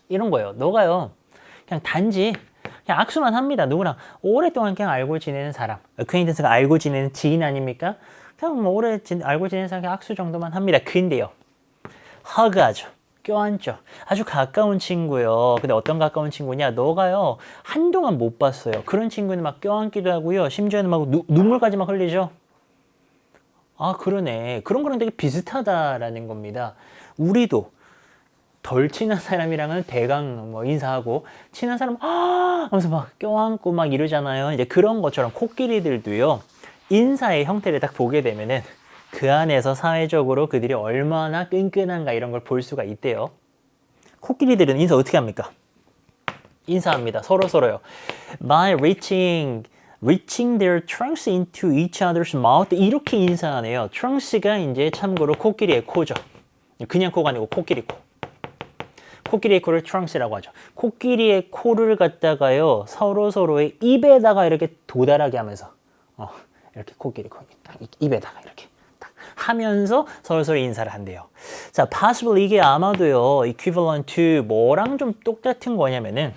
이런 거예요. 너가요, 그냥 단지 그냥 악수만 합니다. 누구랑 오랫동안 그냥 알고 지내는 사람, acquaintance가 알고 지내는 지인 아닙니까? 그냥 뭐 알고 지내는 사람 그냥 악수 정도만 합니다. 근데요, hug하죠. 껴안죠. 아주 가까운 친구요. 근데 어떤 가까운 친구냐? 너가요 한동안 못 봤어요. 그런 친구는 막 껴안기도 하고요. 심지어는 막 눈물까지 막 흘리죠. 아, 그러네. 그런 거랑 되게 비슷하다라는 겁니다. 우리도 덜 친한 사람이랑은 대강 뭐 인사하고 친한 사람 하면서 막 껴안고 막 이러잖아요. 이제 그런 것처럼 코끼리들도요. 인사의 형태를 딱 보게 되면은 그 안에서 사회적으로 그들이 얼마나 끈끈한가 이런 걸 볼 수가 있대요. 코끼리들은 인사 어떻게 합니까? 인사합니다. 서로서로요. By reaching their trunks into each other's mouth. 이렇게 인사하네요. trunks가 이제 참고로 코끼리의 코죠. 그냥 코가 아니고 코끼리 코. 코끼리의 코를 트렁스라고 하죠. 코끼리의 코를 갖다가요 서로서로의 입에다가 이렇게 도달하게 하면서 이렇게 코끼리 코 입에다가 이렇게 딱 하면서 서로서로 인사를 한대요. 자, possible 이게 아마도요 equivalent to 뭐랑 좀 똑같은 거냐면은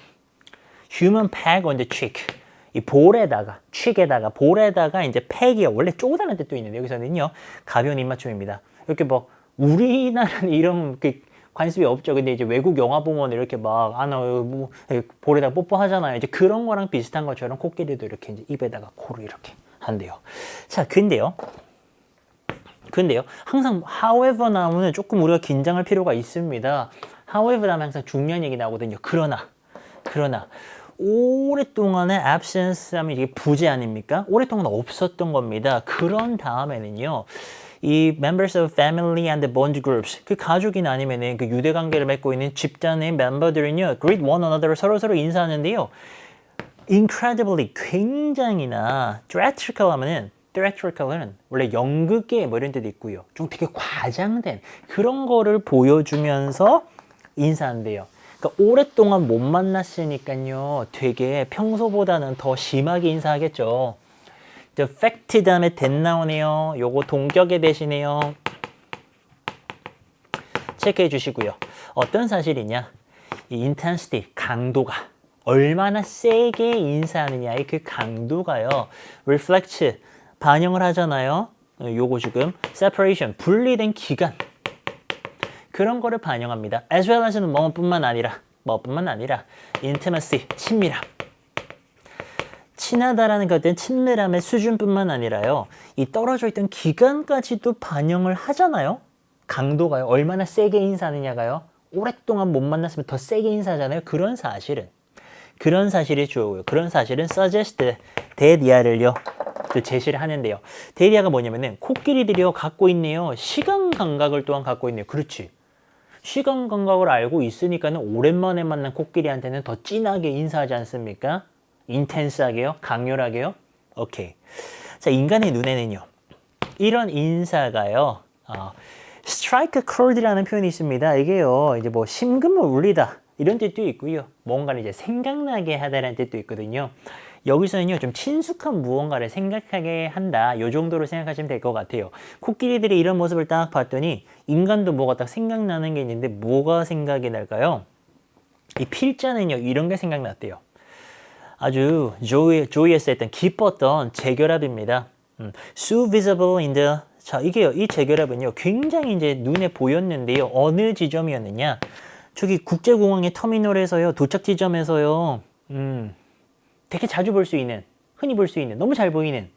human peck on the cheek. 이 볼에다가 cheek에다가 볼에다가 이제 팩이요. 원래 쪼다는 뜻도 있는데 여기서는요 가벼운 입맞춤입니다. 이렇게 뭐 우리나라는 이런 관습이 없죠. 근데 이제 외국 영화 보면 이렇게 막, 뭐, 볼에다 뽀뽀하잖아요. 이제 그런 거랑 비슷한 것처럼 코끼리도 이렇게 이제 입에다가 코를 이렇게 한대요. 자, 근데요. 항상 however 나오면 조금 우리가 긴장할 필요가 있습니다. however 나오면 항상 중요한 얘기 나오거든요. 그러나, 오랫동안의 absence 하면 이게 부재 아닙니까? 오랫동안 없었던 겁니다. 그런 다음에는요. 이 members of family and bond groups 그 가족이나 아니면은 그 유대 관계를 맺고 있는 집단의 멤버들은요 greet one another 서로 인사하는데요 incredibly 굉장히나 theatrical은 원래 연극계 뭐 이런 데도 있고요 좀 되게 과장된 그런 거를 보여주면서 인사한대요. 그러니까 오랫동안 못 만났으니까요 되게 평소보다는 더 심하게 인사하겠죠. The fact 다음에 that 나오네요. 요거 동격의 대시네요. 체크해 주시고요. 어떤 사실이냐? 이 intensity, 강도가 얼마나 세게 인사하느냐의 그 강도가요. reflect, 반영을 하잖아요. 요거 지금 separation, 분리된 기간 그런 거를 반영합니다. as well as는 뭐뿐만 아니라 intimacy, 친밀함 친하다라는 것은 친밀함의 수준뿐만 아니라요. 이 떨어져 있던 기간까지도 반영을 하잖아요. 강도가요. 얼마나 세게 인사하느냐가요. 오랫동안 못 만났으면 더 세게 인사하잖아요. 그런 사실이 주어고요. 그런 사실은 suggest, 대리아를요. 또 제시를 하는데요. 대리아가 뭐냐면은 코끼리들이요. 갖고 있네요. 시간 감각을 또한 갖고 있네요. 그렇지. 시간 감각을 알고 있으니까는 오랜만에 만난 코끼리한테는 더 진하게 인사하지 않습니까? 인텐스하게요? 강렬하게요? 오케이. 자, 인간의 눈에는요. 이런 인사가요. strike a chord라는 표현이 있습니다. 이게요. 이제 뭐 심금을 울리다 이런 뜻도 있고요. 뭔가를 이제 생각나게 하다라는 뜻도 있거든요. 여기서는요. 좀 친숙한 무언가를 생각하게 한다. 요 정도로 생각하시면 될 것 같아요. 코끼리들의 이런 모습을 딱 봤더니 인간도 뭐가 딱 생각나는 게 있는데 뭐가 생각이 날까요? 이 필자는요. 이런 게 생각났대요. 아주 joyous했던 기뻤던 재결합입니다. So visible in the 자 이게요 이 재결합은요 굉장히 이제 눈에 보였는데요 어느 지점이었느냐 저기 국제공항의 터미널에서요 도착 지점에서요 되게 자주 볼 수 있는 흔히 볼 수 있는 너무 잘 보이는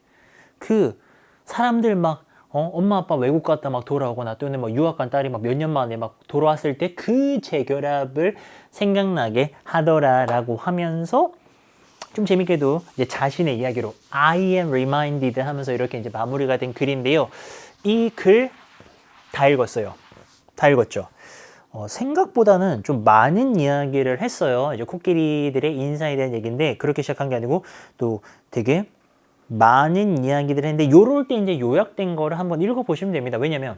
그 사람들 막 엄마 아빠 외국 갔다 막 돌아오거나 또는 뭐 유학 간 딸이 막 몇 년 만에 막 돌아왔을 때 그 재결합을 생각나게 하더라라고 하면서 좀 재밌게도 이제 자신의 이야기로 I am reminded 하면서 이렇게 이제 마무리가 된 글인데요. 이 글 다 읽었어요. 다 읽었죠. 생각보다는 좀 많은 이야기를 했어요. 이제 코끼리들의 인사에 대한 얘기인데 그렇게 시작한 게 아니고 또 되게 많은 이야기들을 했는데 요럴 때 이제 요약된 거를 한번 읽어보시면 됩니다. 왜냐면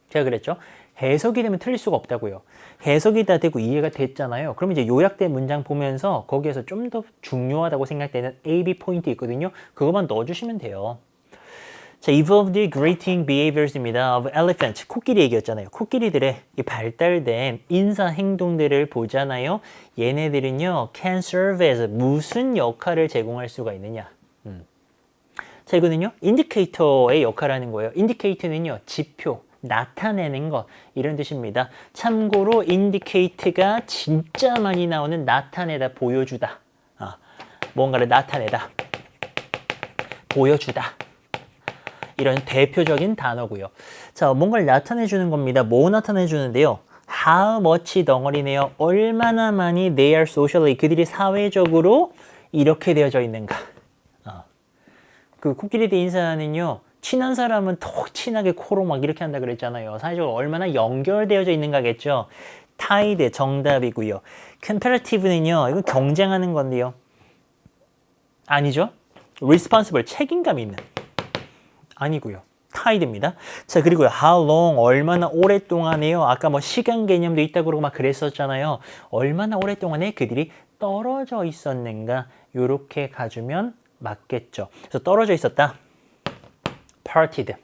제가 그랬죠. 해석이 되면 틀릴 수가 없다고요. 해석이 다 되고 이해가 됐잖아요. 그럼 이제 요약된 문장 보면서 거기에서 좀 더 중요하다고 생각되는 A-B 포인트 있거든요. 그것만 넣어주시면 돼요. 자, evolved greeting behaviors입니다. of elephant. 코끼리 얘기였잖아요. 코끼리들의 이 발달된 인사 행동들을 보잖아요. 얘네들은요, can serve as 무슨 역할을 제공할 수가 있느냐. 자, 이거는요, 인디케이터의 역할을 하는 거예요. 인디케이터는요, 지표. 나타내는 것 이런 뜻입니다. 참고로 indicate가 진짜 많이 나오는 나타내다, 보여주다. 뭔가를 나타내다, 보여주다. 이런 대표적인 단어고요. 자, 뭔가를 나타내 주는 겁니다. 뭐 나타내 주는데요? How much 덩어리네요. 얼마나 많이 they are socially, 그들이 사회적으로 이렇게 되어져 있는가. 그 코끼리 대 인사는요, 친한 사람은 더 친하게 코로 막 이렇게 한다 그랬잖아요. 사회적으로 얼마나 연결되어져 있는가겠죠. tied 정답이고요. comparative는요, 이건 경쟁하는 건데요. 아니죠. responsible, 책임감 있는. 아니고요. tied입니다. 자, 그리고요. how long, 얼마나 오랫동안에요. 아까 뭐 시간 개념도 있다고 그러고 막 그랬었잖아요. 얼마나 오랫동안에 그들이 떨어져 있었는가. 요렇게 가주면 맞겠죠. 그래서 떨어져 있었다. parted.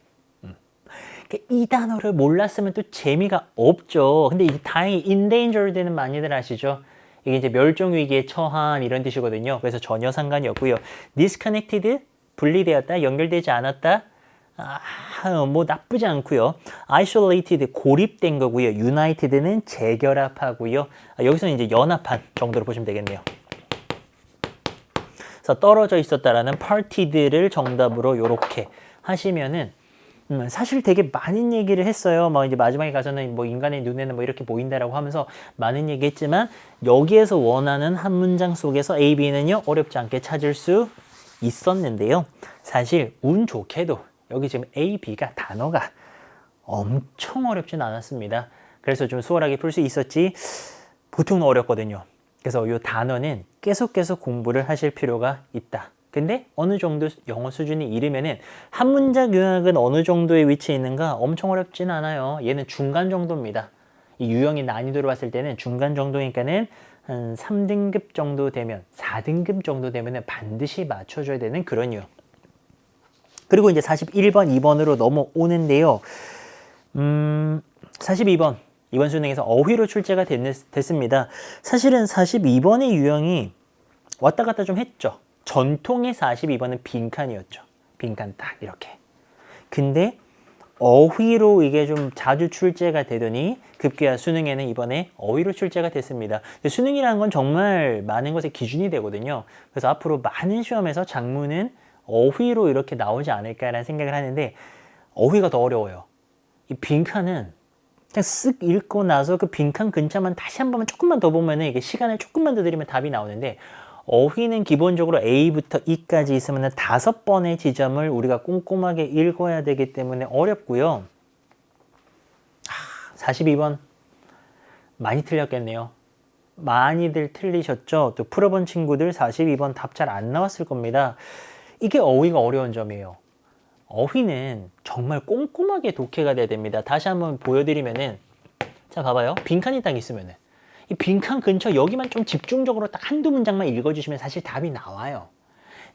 이 단어를 몰랐으면 또 재미가 없죠. 근데 이게 다행히 endangered는 많이들 아시죠? 이게 이제 멸종위기에 처한 이런 뜻이거든요. 그래서 전혀 상관이 없고요. disconnected, 분리되었다, 연결되지 않았다. 뭐 나쁘지 않고요. isolated, 고립된 거고요. united는 재결합하고요. 여기서는 이제 연합한 정도로 보시면 되겠네요. 그래서 떨어져 있었다라는 parted를 정답으로 이렇게 하시면은 사실 되게 많은 얘기를 했어요. 뭐 이제 마지막에 가서는 뭐 인간의 눈에는 뭐 이렇게 보인다라고 하면서 많은 얘기 했지만 여기에서 원하는 한 문장 속에서 A, B는요 어렵지 않게 찾을 수 있었는데요. 사실 운 좋게도 여기 지금 A, B가 단어가 엄청 어렵진 않았습니다. 그래서 좀 수월하게 풀 수 있었지 보통은 어렵거든요. 그래서 이 단어는 계속 공부를 하실 필요가 있다. 근데 어느 정도 영어 수준이 이르면은 한 문장 요약은 어느 정도의 위치에 있는가 엄청 어렵진 않아요. 얘는 중간 정도입니다. 이 유형의 난이도로 봤을 때는 중간 정도니까는 한 3등급 정도 되면 4등급 정도 되면은 반드시 맞춰줘야 되는 그런 유형. 그리고 이제 41번, 2번으로 넘어오는데요. 42번. 이번 수능에서 어휘로 출제가 됐습니다. 사실은 42번의 유형이 왔다 갔다 좀 했죠. 전통의 42번은 빈칸이었죠. 빈칸 딱 이렇게. 근데 어휘로 이게 좀 자주 출제가 되더니 급기야 수능에는 이번에 어휘로 출제가 됐습니다. 수능이라는 건 정말 많은 것의 기준이 되거든요. 그래서 앞으로 많은 시험에서 작문은 어휘로 이렇게 나오지 않을까라는 생각을 하는데 어휘가 더 어려워요. 이 빈칸은 그냥 쓱 읽고 나서 그 빈칸 근처만 다시 한 번만 조금만 더 보면은 이게 시간을 조금만 더 들이면 답이 나오는데 어휘는 기본적으로 A부터 E까지 있으면 5번의 지점을 우리가 꼼꼼하게 읽어야 되기 때문에 어렵고요. 42번 많이 틀렸겠네요. 많이들 틀리셨죠? 또 풀어본 친구들 42번 답 잘 안 나왔을 겁니다. 이게 어휘가 어려운 점이에요. 어휘는 정말 꼼꼼하게 독해가 돼야 됩니다. 다시 한번 보여드리면은 자 봐봐요. 빈칸이 딱 있으면은 이 빈칸 근처 여기만 좀 집중적으로 딱 한두 문장만 읽어주시면 사실 답이 나와요.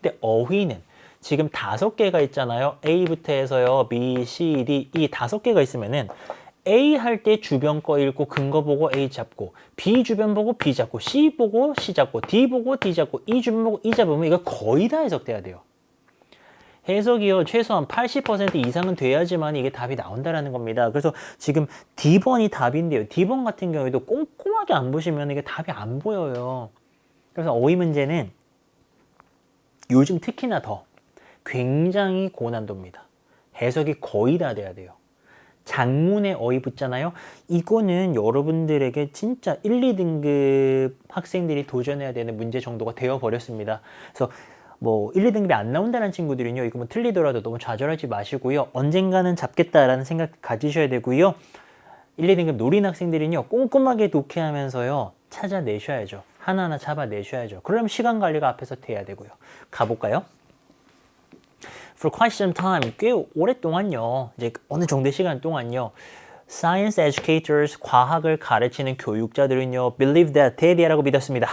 근데 어휘는 지금 5개가 있잖아요. A부터 해서요. B, C, D, E 5개가 있으면은 A 할 때 주변 거 읽고 근거 보고 A 잡고 B 주변 보고 B 잡고 C 보고 C 잡고 D 보고 D 잡고 E 주변 보고 E 잡으면 이거 거의 다 해석돼야 돼요. 해석이요. 최소한 80% 이상은 돼야지만 이게 답이 나온다라는 겁니다. 그래서 지금 D번이 답인데요. D번 같은 경우에도 꼼꼼하게 안 보시면 이게 답이 안 보여요. 그래서 어휘 문제는 요즘 특히나 더 굉장히 고난도입니다. 해석이 거의 다 돼야 돼요. 장문의 어휘 붙잖아요. 이거는 여러분들에게 진짜 1, 2등급 학생들이 도전해야 되는 문제 정도가 되어버렸습니다. 그래서 뭐 1, 2등급이 안 나온다는 친구들은요. 이거 뭐 틀리더라도 너무 좌절하지 마시고요. 언젠가는 잡겠다라는 생각 가지셔야 되고요. 1, 2등급 노린 학생들은요. 꼼꼼하게 독해하면서요. 찾아내셔야죠. 하나하나 잡아내셔야죠. 그럼 시간 관리가 앞에서 돼야 되고요. 가볼까요? For quite some time, 꽤 오랫동안요. 이제 어느 정도의 시간 동안요. Science educators, 과학을 가르치는 교육자들은요. Believe that, 대리라고 믿었습니다.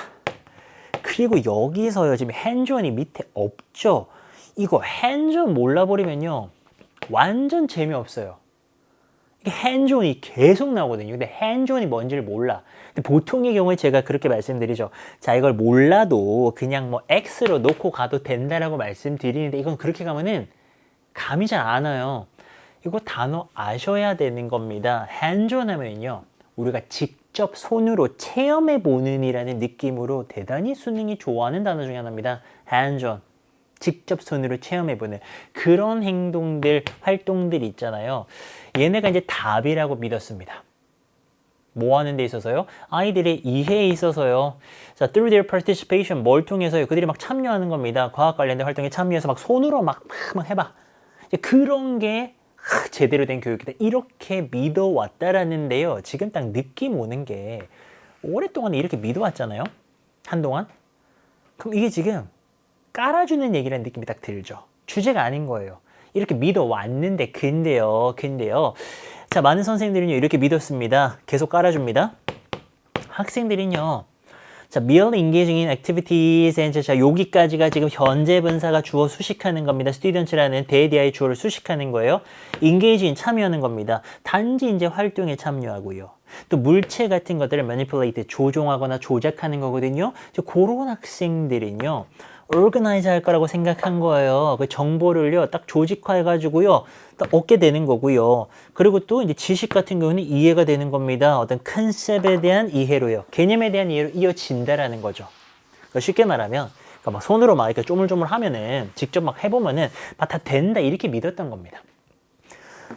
그리고 여기서요. 지금 hands-on이 밑에 없죠. 이거 hands-on 몰라버리면요. 완전 재미없어요. 이게 hands-on이 계속 나오거든요. 근데 hands-on이 뭔지를 몰라. 근데 보통의 경우에 제가 그렇게 말씀드리죠. 자, 이걸 몰라도 그냥 뭐 X로 놓고 가도 된다라고 말씀드리는데 이건 그렇게 가면은 감이 잘 안 와요. 이거 단어 아셔야 되는 겁니다. hands-on 하면요. 우리가 직접 손으로 체험해보는 이라는 느낌으로 대단히 수능이 좋아하는 단어 중에 하나입니다. hands-on. 직접 손으로 체험해보는 그런 행동들, 활동들 있잖아요. 얘네가 이제 답이라고 믿었습니다. 뭐 하는 데 있어서요? 아이들의 이해에 있어서요. 자, through their participation, 뭘 통해서요? 그들이 막 참여하는 겁니다. 과학 관련된 활동에 참여해서 막 손으로 막 해봐. 이제 그런 게 제대로 된 교육이다. 이렇게 믿어왔다라는데요. 지금 딱 느낌 오는 게 오랫동안 이렇게 믿어왔잖아요. 한동안. 그럼 이게 지금 깔아주는 얘기라는 느낌이 딱 들죠. 주제가 아닌 거예요. 이렇게 믿어왔는데 근데요. 자, 많은 선생님들은요. 이렇게 믿었습니다. 계속 깔아줍니다. 학생들은요. 자, merely engaging in activities and 자, 여기까지가 지금 현재 분사가 주어 수식하는 겁니다. students라는 대디아의 주어를 수식하는 거예요. engage in 참여하는 겁니다. 단지 이제 활동에 참여하고요. 또 물체 같은 것들을 manipulate 조종하거나 조작하는 거거든요. 그런 학생들은요. organize 할 거라고 생각한 거예요. 그 정보를요, 딱 조직화해가지고요, 딱 얻게 되는 거고요. 그리고 또 이제 지식 같은 경우는 이해가 되는 겁니다. 어떤 컨셉에 대한 이해로요. 개념에 대한 이해로 이어진다라는 거죠. 그러니까 쉽게 말하면, 그러니까 막 손으로 막 이렇게 쪼물쪼물 하면은, 직접 막 해보면은, 다 된다. 이렇게 믿었던 겁니다.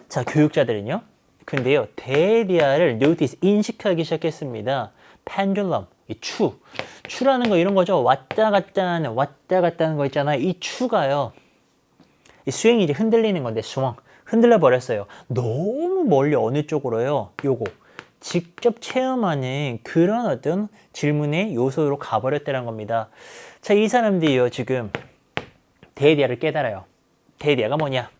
자, 교육자들은요. 근데요, 대디아를 notice, 인식하기 시작했습니다. pendulum, 이 추라는 거 이런 거죠. 왔다 갔다 하는 거 있잖아요. 이 추가요. 이 스윙이 이제 흔들리는 건데 스윙 흔들려 버렸어요. 너무 멀리 어느 쪽으로요? 요거 직접 체험하는 그런 어떤 질문의 요소로 가버렸다는 겁니다. 자, 이 사람들이요 지금 대디아를 깨달아요. 대디아가 뭐냐?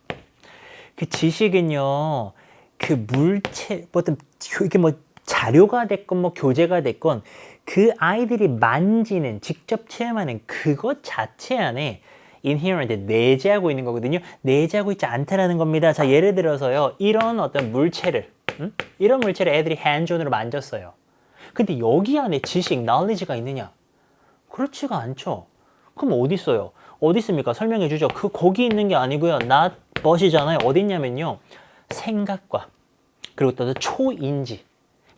그 지식은요, 그 물체 어떤 이게 뭐 자료가 됐건 뭐 교재가 됐건 그 아이들이 만지는 직접 체험하는 그것 자체 안에 inherent 내재하고 있는 거거든요. 내재하고 있지 않다라는 겁니다. 자, 예를 들어서요. 이런 어떤 물체를 이런 물체를 애들이 hands-on으로 만졌어요. 근데 여기 안에 지식, knowledge가 있느냐? 그렇지가 않죠. 그럼 어디 있어요? 어디 있습니까? 설명해 주죠. 거기 있는 게 아니고요. not but이잖아요. 어디 있냐면요. 생각과 그리고 또 초인지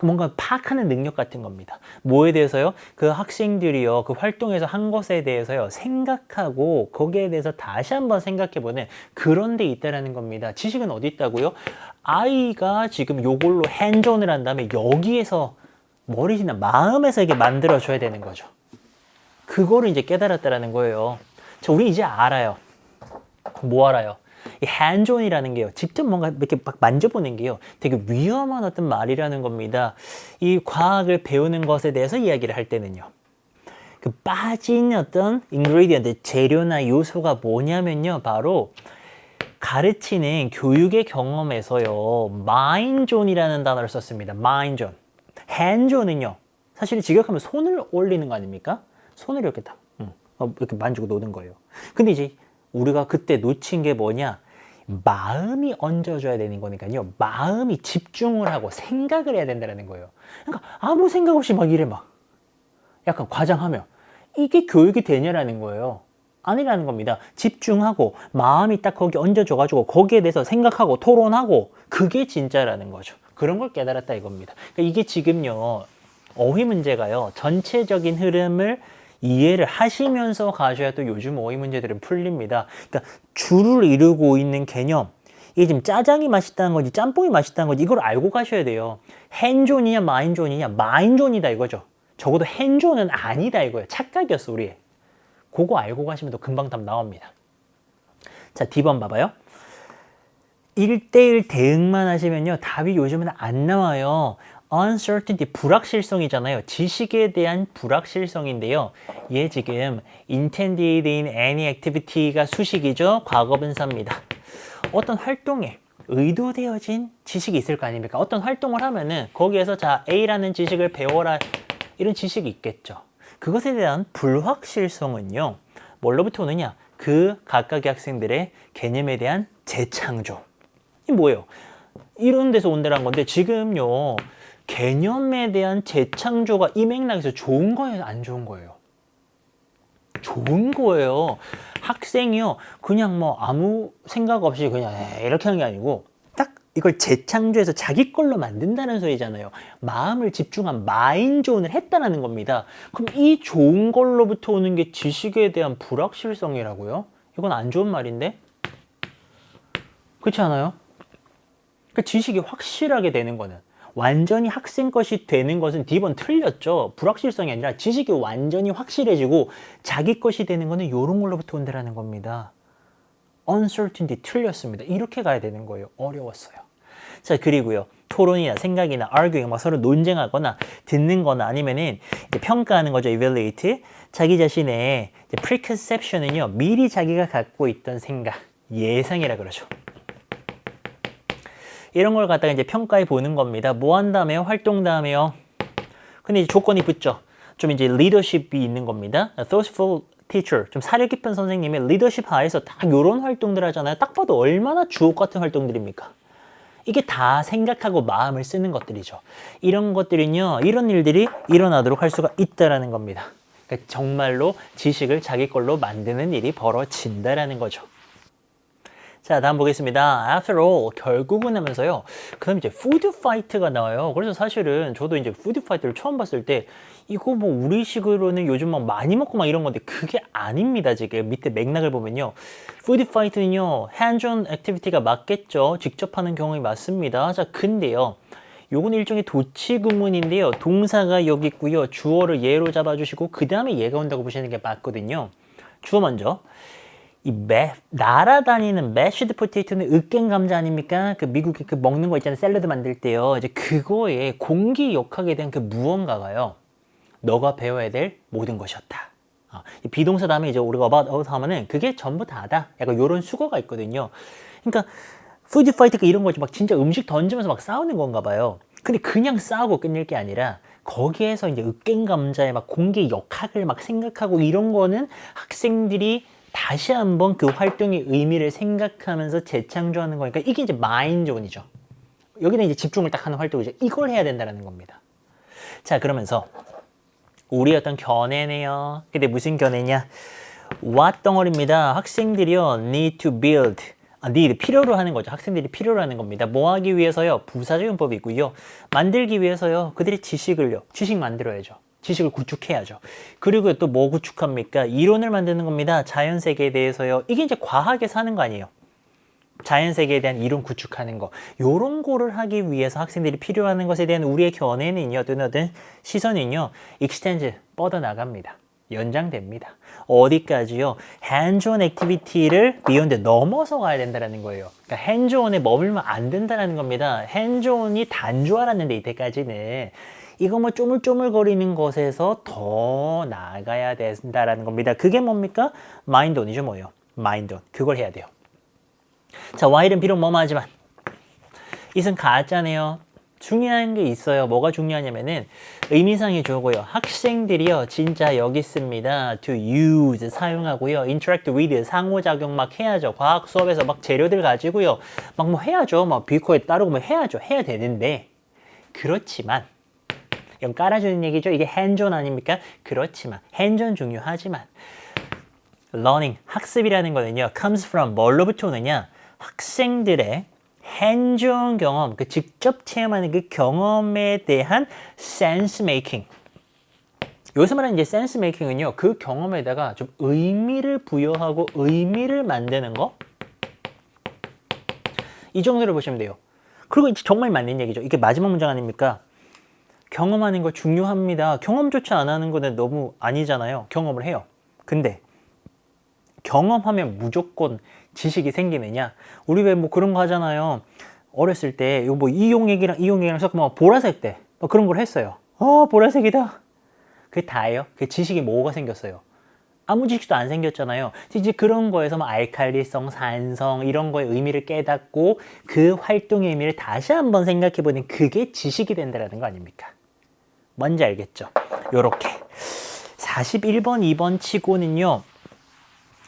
뭔가 파악하는 능력 같은 겁니다. 뭐에 대해서요? 그 학생들이요, 그 활동에서 한 것에 대해서요, 생각하고 거기에 대해서 다시 한번 생각해보는 그런 데 있다라는 겁니다. 지식은 어디 있다고요? 아이가 지금 요걸로 핸즈온을 한 다음에 여기에서 머리나 마음에서 이게 만들어줘야 되는 거죠. 그거를 이제 깨달았다라는 거예요. 자, 우리 이제 알아요. 뭐 알아요? 이 hands-on이라는 게요. 직접 뭔가 이렇게 막 만져보는 게요. 되게 위험한 어떤 말이라는 겁니다. 이 과학을 배우는 것에 대해서 이야기를 할 때는요. 그 빠진 어떤 ingredient, 재료나 요소가 뭐냐면요. 바로 가르치는 교육의 경험에서요. mind-on이라는 단어를 썼습니다. mind-on. hands-on은요. 사실 직역하면 손을 올리는 거 아닙니까? 손을 이렇게 딱 이렇게 만지고 노는 거예요. 근데 이제 우리가 그때 놓친 게 뭐냐? 마음이 얹어줘야 되는 거니까요. 마음이 집중을 하고 생각을 해야 된다는 거예요. 그러니까 아무 생각 없이 막 이래 막 약간 과장하며 이게 교육이 되냐라는 거예요. 아니라는 겁니다. 집중하고 마음이 딱 거기 얹어줘가지고 거기에 대해서 생각하고 토론하고 그게 진짜라는 거죠. 그런 걸 깨달았다 이겁니다. 그러니까 이게 지금요. 어휘 문제가요. 전체적인 흐름을 이해를 하시면서 가셔야 또 요즘 어휘 문제들은 풀립니다. 그러니까 줄을 이루고 있는 개념. 이게 지금 짜장이 맛있다는 거지 짬뽕이 맛있다는 거지 이걸 알고 가셔야 돼요. 핸존이냐 마인존이냐 마인존이다 이거죠. 적어도 핸존은 아니다 이거예요. 착각이었어 우리. 그거 알고 가시면 또 금방 답 나옵니다. 자, D번 봐봐요. 1대1 대응만 하시면요. 답이 요즘은 안 나와요. uncertainty, 불확실성이잖아요. 지식에 대한 불확실성인데요. 얘 지금 intended in any activity가 수식이죠. 과거분사입니다. 어떤 활동에 의도되어진 지식이 있을 거 아닙니까? 어떤 활동을 하면은 거기에서 자 A라는 지식을 배워라 이런 지식이 있겠죠. 그것에 대한 불확실성은요. 뭘로부터 오느냐? 그 각각의 학생들의 개념에 대한 재창조. 이 뭐예요? 이런 데서 온다는 건데 지금요. 개념에 대한 재창조가 이 맥락에서 좋은 거예요? 안 좋은 거예요? 좋은 거예요. 학생이요. 그냥 뭐 아무 생각 없이 그냥 이렇게 하는 게 아니고 딱 이걸 재창조해서 자기 걸로 만든다는 소리잖아요. 마음을 집중한 마인존을 했다는 겁니다. 그럼 이 좋은 걸로부터 오는 게 지식에 대한 불확실성이라고요? 이건 안 좋은 말인데? 그렇지 않아요? 그 지식이 확실하게 되는 거는, 완전히 학생 것이 되는 것은 D번 틀렸죠. 불확실성이 아니라 지식이 완전히 확실해지고 자기 것이 되는 거는 이런 걸로부터 온다는 겁니다. uncertainty 틀렸습니다. 이렇게 가야 되는 거예요. 어려웠어요. 자, 그리고요, 토론이나 생각이나 arguing, 막 서로 논쟁하거나 듣는 거나 아니면은 이제 평가하는 거죠. evaluate. 자기 자신의 이제 preconception은요, 미리 자기가 갖고 있던 생각, 예상이라 그러죠. 이런 걸 갖다가 이제 평가해 보는 겁니다. 뭐 한 다음에요? 활동 다음에요. 근데 이제 조건이 붙죠. 좀 이제 리더십이 있는 겁니다. thoughtful teacher, 좀 사려 깊은 선생님의 리더십 하에서 딱 이런 활동들 하잖아요. 딱 봐도 얼마나 주옥 같은 활동들입니까? 이게 다 생각하고 마음을 쓰는 것들이죠. 이런 것들은요, 이런 일들이 일어나도록 할 수가 있다라는 겁니다. 그러니까 정말로 지식을 자기 걸로 만드는 일이 벌어진다라는 거죠. 자, 다음 보겠습니다. After all, 결국은 하면서요. 그 다음에 이제 food fight가 나와요. 그래서 사실은 저도 이제 food fight를 처음 봤을 때 이거 뭐 우리식으로는 요즘 막 많이 먹고 막 이런 건데 그게 아닙니다. 지금 밑에 맥락을 보면요. food fight는요, hands-on activity가 맞겠죠. 직접 하는 경험이 맞습니다. 자, 근데요. 요건 일종의 도치구문인데요. 동사가 여기 있고요. 주어를 얘로 잡아주시고 그 다음에 얘가 온다고 보시는 게 맞거든요. 주어 먼저. 날아다니는 매쉬드 포테이토는 으깬 감자 아닙니까? 그 미국에 그 먹는 거 있잖아요. 샐러드 만들 때요. 이제 그거에 공기 역학에 대한 그 무언가가요. 너가 배워야 될 모든 것이었다. 이 비동사 다음에 이제 우리가 about 하면은 그게 전부 다다. 약간 요런 수거가 있거든요. 그러니까 푸드 파이트가 이런 거지 막 진짜 음식 던지면서 막 싸우는 건가 봐요. 근데 그냥 싸우고 끝낼 게 아니라 거기에서 이제 으깬 감자에 막 공기 역학을 막 생각하고 이런 거는 학생들이 다시 한번 그 활동의 의미를 생각하면서 재창조하는 거니까 이게 이제 마인존이죠. 여기는 이제 집중을 딱 하는 활동이죠. 이걸 해야 된다는 겁니다. 자, 그러면서 우리 어떤 견해네요. 근데 무슨 견해냐? what 덩어리입니다. 학생들이요 need to build, need 필요로 하는 거죠. 학생들이 필요로 하는 겁니다. 뭐 하기 위해서요? 부사적용법이 있고요. 만들기 위해서요. 그들이 지식 만들어야죠. 지식을 구축해야죠. 그리고 또 뭐 구축합니까? 이론을 만드는 겁니다. 자연세계에 대해서요. 이게 이제 과학에서 하는 거 아니에요. 자연세계에 대한 이론 구축하는 거. 요런 거를 하기 위해서 학생들이 필요하는 것에 대한 우리의 견해는요. 어떤 시선은요. extend, 뻗어나갑니다. 연장됩니다. 어디까지요? hands-on activity를 beyond, 넘어서 가야 된다는 거예요. 그러니까 hands-on에 머물면 안 된다는 겁니다. hands-on이 단조화라는데 이때까지는. 이거 뭐 쪼물쪼물거리는 것에서 더 나아가야 된다라는 겁니다. 그게 뭡니까? 마인드온이죠, 뭐예요? 마인드온. 그걸 해야 돼요. 자, while은 비록 뭐뭐하지만 이은 가짜네요. 중요한 게 있어요. 뭐가 중요하냐면은 의미상의 주어고요. 학생들이요, 진짜 여기 있습니다. to use, 사용하고요. interact with, 상호작용 막 해야죠. 과학 수업에서 막 재료들 가지고요. 막 뭐 해야죠. 막 비코에 따르고 뭐 해야죠. 해야 되는데, 그렇지만 이건 깔아주는 얘기죠. 이게 hands-on 아닙니까? 그렇지만 hands-on 중요하지만 learning, 학습이라는 거는요, comes from 뭐로부터 오느냐? 학생들의 hands-on 경험, 그 직접 체험하는 그 경험에 대한 sense making. 여기서 말하는 이제 sense making은요, 그 경험에다가 좀 의미를 부여하고 의미를 만드는 거. 이 정도로 보시면 돼요. 그리고 정말 맞는 얘기죠. 이게 마지막 문장 아닙니까? 경험하는 거 중요합니다. 경험조차 안 하는 거는 너무 아니잖아요. 경험을 해요. 근데 경험하면 무조건 지식이 생기느냐? 우리 왜 뭐 그런 거 하잖아요. 어렸을 때 이거 뭐 이용액이랑 섞으면 보라색 때 뭐 그런 걸 했어요. 보라색이다. 그게 다예요. 그 지식이 뭐가 생겼어요? 아무 지식도 안 생겼잖아요. 이제 그런 거에서 뭐 알칼리성, 산성 이런 거의 의미를 깨닫고 그 활동의 의미를 다시 한번 생각해보는 그게 지식이 된다는 거 아닙니까? 뭔지 알겠죠? 요렇게 41번, 2번 치고는요,